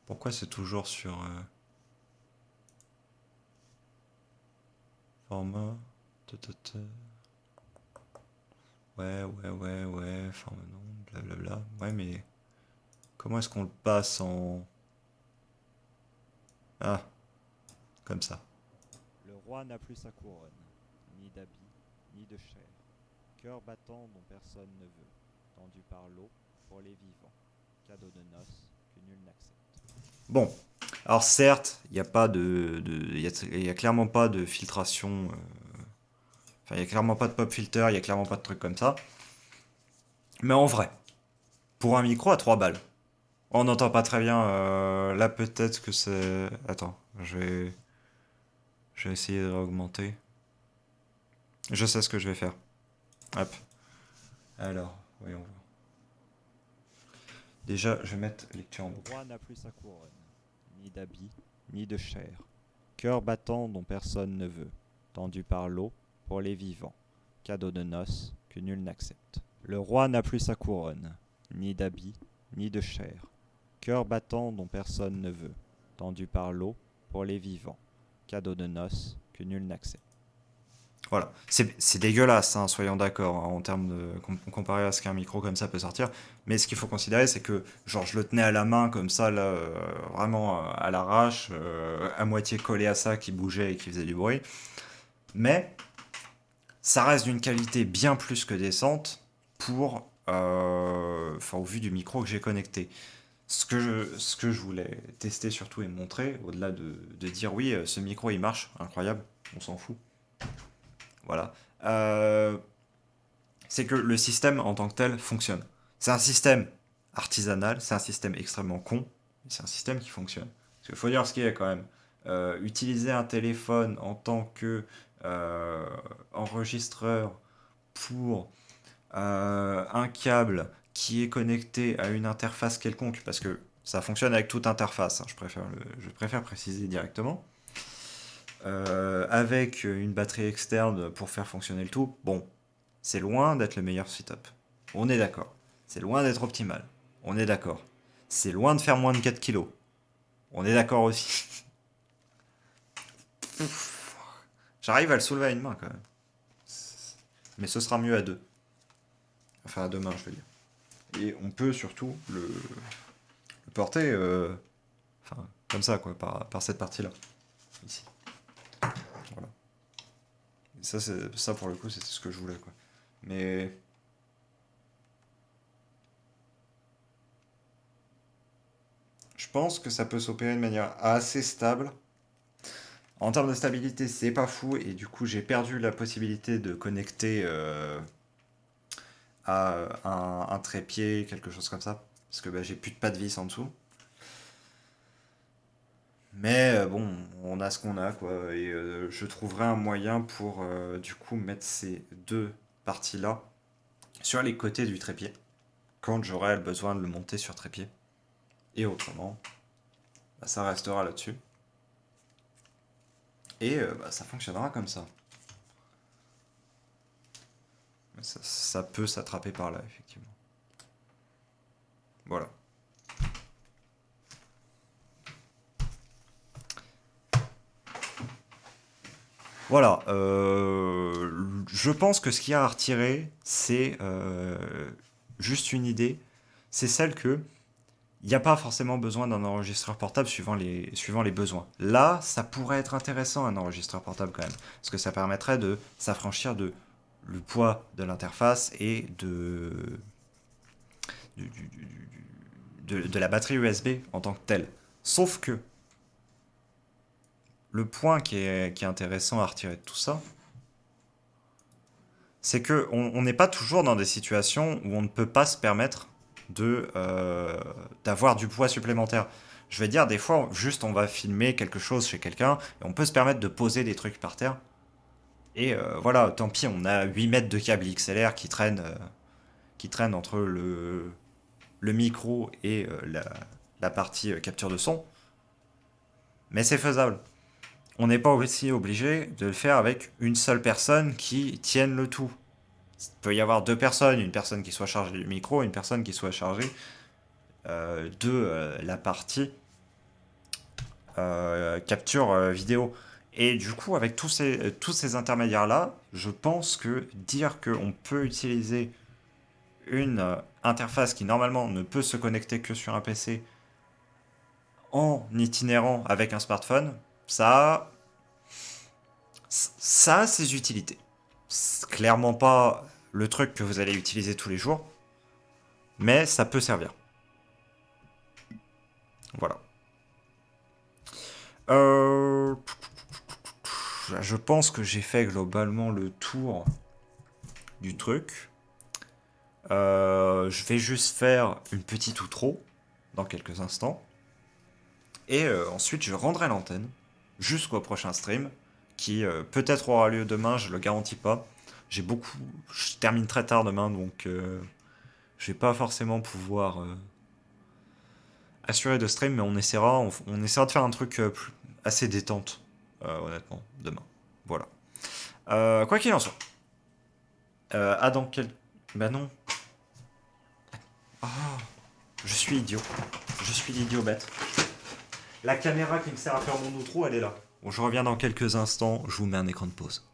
Pourquoi c'est toujours sur... format... Ouais, format non, blablabla. Ouais, mais... Comment est-ce qu'on le passe en... Ah, comme ça. tendu par l'eau pour les vivants, cadeau de noces que nul n'accepte. Bon, alors certes, il n'y a pas y a clairement pas de filtration. Enfin, il n'y a clairement pas de pop filter, il n'y a clairement pas de trucs comme ça. Mais en vrai, pour un micro à 3 balles, on n'entend pas très bien. Là, peut-être que c'est. Attends, je vais essayer de réaugmenter. Je sais ce que je vais faire. Hop. Alors, voyons voir. Déjà, je vais mettre lecture en Le boucle. roi n'a plus sa couronne, ni d'habit, ni de chair. Cœur battant dont personne ne veut, tendu par l'eau pour les vivants, cadeau de noces que nul n'accepte. Le roi n'a plus sa couronne, ni d'habit, ni de chair. Cœur battant dont personne ne veut, tendu par l'eau pour les vivants, cadeau de noces que nul n'accepte. Voilà. C'est dégueulasse, hein, soyons d'accord, hein, en termes de. Comparé à ce qu'un micro comme ça peut sortir. Mais ce qu'il faut considérer, c'est que, genre, je le tenais à la main comme ça, là, vraiment à l'arrache, à moitié collé à ça, qui bougeait et qui faisait du bruit. Mais ça reste d'une qualité bien plus que décente pour. Enfin, au vu du micro que j'ai connecté. Ce que je voulais tester surtout et montrer, au-delà de dire oui, ce micro il marche, incroyable, on s'en fout. Voilà. Euh, c'est que le système en tant que tel fonctionne. C'est un système artisanal, c'est un système extrêmement con, mais c'est un système qui fonctionne. Parce qu'il faut dire ce qu'il y a quand même. Utiliser un téléphone en tant que euh, enregistreur pour un câble qui est connecté à une interface quelconque, parce que ça fonctionne avec toute interface, hein, je préfère préciser directement, avec une batterie externe pour faire fonctionner le tout, bon, c'est loin d'être le meilleur setup. On est d'accord. C'est loin d'être optimal. On est d'accord. C'est loin de faire moins de 4 kilos. On est d'accord aussi. J'arrive à le soulever à une main quand même. Mais ce sera mieux à deux. Enfin à deux mains, je veux dire. Et on peut surtout le porter enfin, comme ça, quoi, par cette partie-là. Ici. Voilà. Et ça, pour le coup, c'était ce que je voulais, quoi. Mais je pense que ça peut s'opérer de manière assez stable. En termes de stabilité, c'est pas fou, et du coup, j'ai perdu la possibilité de connecter à un trépied, quelque chose comme ça. Parce que bah, j'ai plus de pas de vis en dessous. Mais bon, on a ce qu'on a, quoi. Et je trouverai un moyen pour, du coup, mettre ces deux parties-là sur les côtés du trépied, quand j'aurai le besoin de le monter sur trépied. Et autrement, bah, ça restera là-dessus. Et bah, ça fonctionnera comme ça. Ça peut s'attraper par là, effectivement. Voilà. Voilà. Je pense que ce qu'il y a à retirer, c'est juste une idée. C'est celle que il n'y a pas forcément besoin d'un enregistreur portable suivant les besoins. Là, ça pourrait être intéressant un enregistreur portable quand même, parce que ça permettrait de s'affranchir de le poids de l'interface et du- du- de la batterie USB en tant que telle. Sauf que le point qui est intéressant à retirer de tout ça, c'est que on n'est pas toujours dans des situations où on ne peut pas se permettre d'avoir du poids supplémentaire. Je vais dire, des fois, juste on va filmer quelque chose chez quelqu'un et on peut se permettre de poser des trucs par terre. Et voilà, tant pis, on a 8 mètres de câble XLR qui traînent entre le micro et la partie capture de son. Mais c'est faisable. On n'est pas aussi obligé de le faire avec une seule personne qui tienne le tout. Il peut y avoir deux personnes, une personne qui soit chargée du micro, une personne qui soit chargée de la partie capture vidéo. Et du coup, avec tous ces intermédiaires-là, je pense que dire qu'on peut utiliser une interface qui normalement ne peut se connecter que sur un PC en itinérant avec un smartphone, ça a ses utilités. C'est clairement pas le truc que vous allez utiliser tous les jours, Mais ça peut servir. Voilà. Je pense que j'ai fait globalement le tour du truc. Je vais juste faire une petite outro dans quelques instants. Et ensuite, je rendrai l'antenne jusqu'au prochain stream qui peut-être aura lieu demain, je le garantis pas. Je termine très tard demain, donc je vais pas forcément pouvoir assurer de stream, mais on essaiera de faire un truc assez détente, honnêtement, demain. Voilà. Quoi qu'il en soit. Dans quel... Bah non. Oh, je suis idiot. Je suis l'idiot bête. La caméra qui me sert à faire mon outro, elle est là. Bon, je reviens dans quelques instants, je vous mets un écran de pause.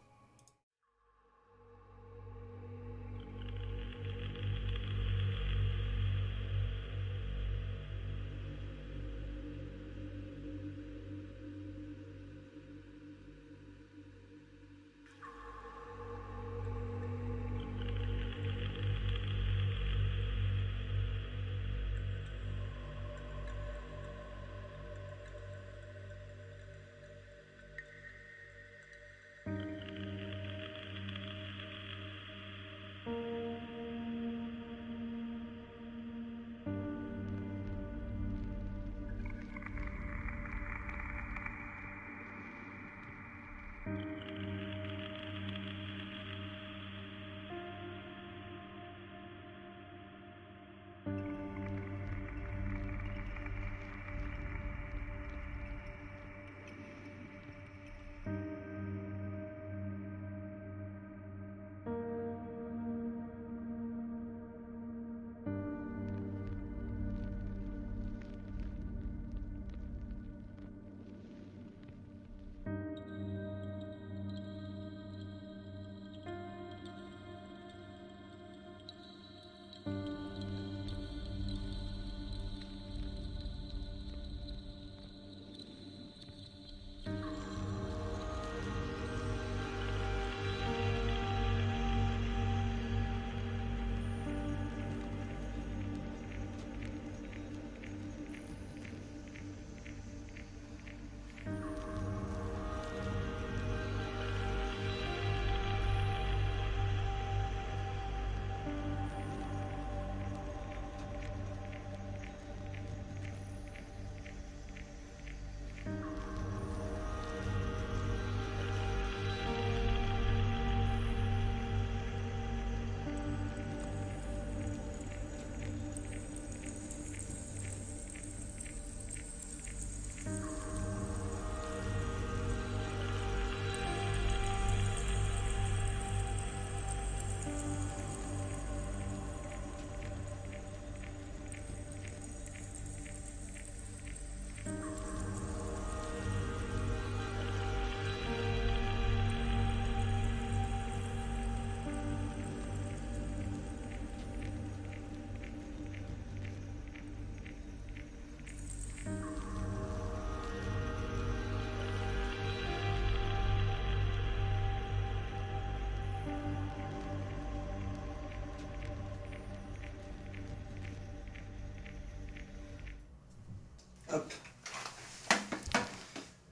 Hop.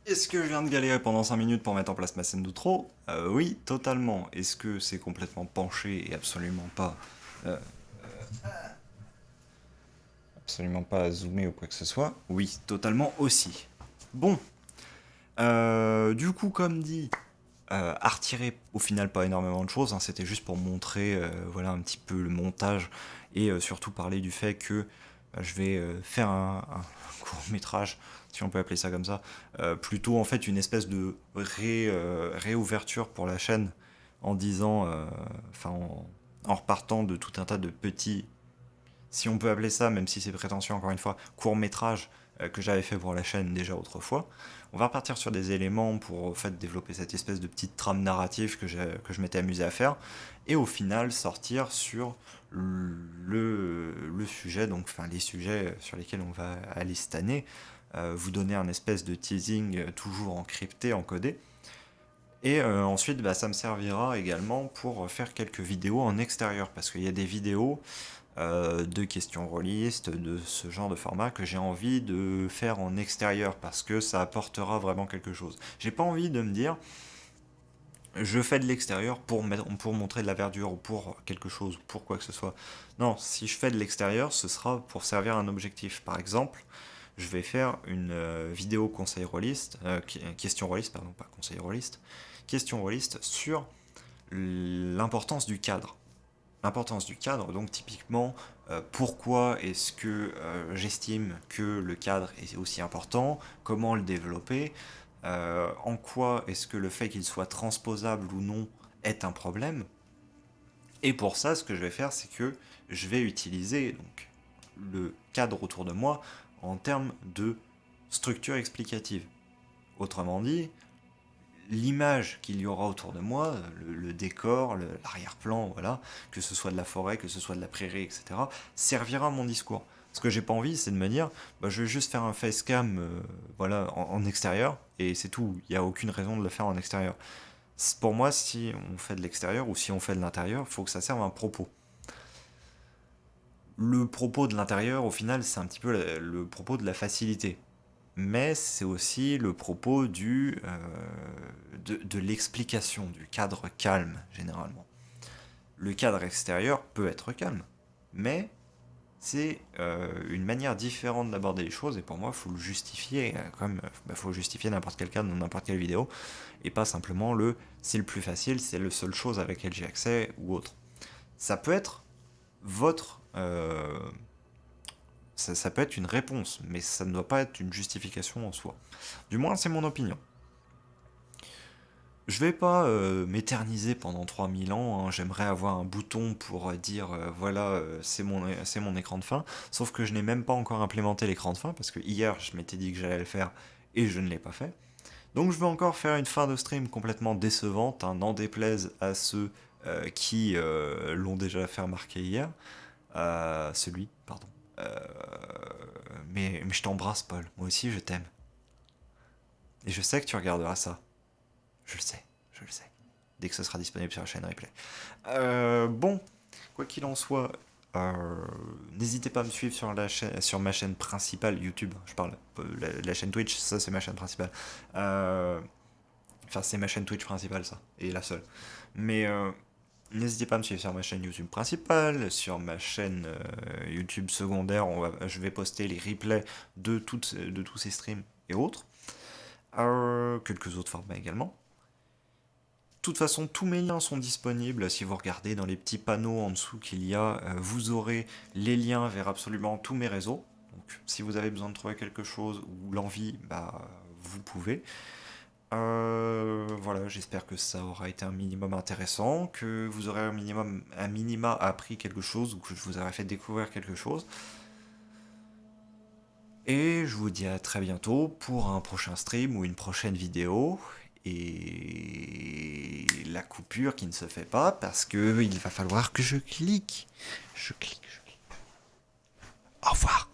Est-ce que je viens de galérer pendant 5 minutes pour mettre en place ma scène d'outro? Oui, totalement. Est-ce que c'est complètement penché et euh, absolument pas zoomé ou quoi que ce soit? Oui, totalement aussi. Bon, du coup, comme dit, à retirer au final pas énormément de choses, hein, c'était juste pour montrer voilà, un petit peu le montage et surtout parler du fait que je vais faire un court métrage, si on peut appeler ça comme ça, plutôt en fait une espèce de réouverture pour la chaîne en disant, en repartant de tout un tas de petits, si on peut appeler ça, même si c'est prétentieux encore une fois, court métrage que j'avais fait pour la chaîne déjà autrefois. On va repartir sur des éléments pour en fait développer cette espèce de petite trame narrative que je m'étais amusé à faire, et au final sortir sur le sujet, donc enfin les sujets sur lesquels on va aller cette année, vous donner un espèce de teasing toujours encrypté, encodé, et ensuite ça me servira également pour faire quelques vidéos en extérieur, parce qu'il y a des vidéos de questions rôlistes, de ce genre de format que j'ai envie de faire en extérieur parce que ça apportera vraiment quelque chose. J'ai pas envie de me dire je fais de l'extérieur pour montrer de la verdure ou pour quelque chose, pour quoi que ce soit. Non, si je fais de l'extérieur, ce sera pour servir un objectif. Par exemple, je vais faire une vidéo conseil rôliste, question rôliste, pardon, pas conseil rôliste, question rôliste sur l'importance du cadre. L'importance du cadre, donc typiquement, pourquoi est-ce que j'estime que le cadre est aussi important, comment le développer, en quoi est-ce que le fait qu'il soit transposable ou non est un problème. Et pour ça, ce que je vais faire, c'est que je vais utiliser donc, le cadre autour de moi en termes de structure explicative. Autrement dit, l'image qu'il y aura autour de moi, le décor, l'arrière-plan, voilà, que ce soit de la forêt, que ce soit de la prairie, etc., servira à mon discours. Ce que j'ai pas envie, c'est de me dire, bah, je vais juste faire un facecam voilà, en extérieur, et c'est tout. Il n'y a aucune raison de le faire en extérieur. Pour moi, si on fait de l'extérieur ou si on fait de l'intérieur, il faut que ça serve à un propos. Le propos de l'intérieur, au final, c'est un petit peu le propos de la facilité. Mais c'est aussi le propos de l'explication, du cadre calme, généralement. Le cadre extérieur peut être calme, mais c'est une manière différente d'aborder les choses, et pour moi, il faut le justifier, comme faut justifier n'importe quel cadre dans n'importe quelle vidéo, et pas simplement c'est le plus facile, c'est la seule chose à laquelle j'ai accès, ou autre. Ça peut être votre... ça peut être une réponse, mais ça ne doit pas être une justification en soi. Du moins, c'est mon opinion. Je vais pas m'éterniser pendant 3000 ans, hein. J'aimerais avoir un bouton pour dire voilà, c'est mon écran de fin, sauf que je n'ai même pas encore implémenté l'écran de fin, parce que hier je m'étais dit que j'allais le faire et je ne l'ai pas fait. Donc je vais encore faire une fin de stream complètement décevante, hein, n'en déplaise à ceux qui l'ont déjà fait remarquer hier. Pardon. Euh, mais je t'embrasse, Paul. Moi aussi, je t'aime. Et je sais que tu regarderas ça. Je le sais, je le sais. Dès que ce sera disponible sur la chaîne replay. Bon, quoi qu'il en soit, n'hésitez pas à me suivre sur ma chaîne principale YouTube. Je parle, la chaîne Twitch, ça c'est ma chaîne principale. Enfin, c'est ma chaîne Twitch principale, ça, et la seule. Mais n'hésitez pas à me suivre sur ma chaîne YouTube principale, sur ma chaîne YouTube secondaire. Je vais poster les replays de tous ces streams et autres. Quelques autres formats également. De toute façon, tous mes liens sont disponibles. Si vous regardez dans les petits panneaux en dessous qu'il y a, vous aurez les liens vers absolument tous mes réseaux. Donc, si vous avez besoin de trouver quelque chose ou l'envie, bah, vous pouvez. Voilà, j'espère que ça aura été un minimum intéressant, que vous aurez un minima appris quelque chose ou que je vous aurai fait découvrir quelque chose. Et je vous dis à très bientôt pour un prochain stream ou une prochaine vidéo. Et la coupure qui ne se fait pas parce que il va falloir que je clique. Je clique. Au revoir.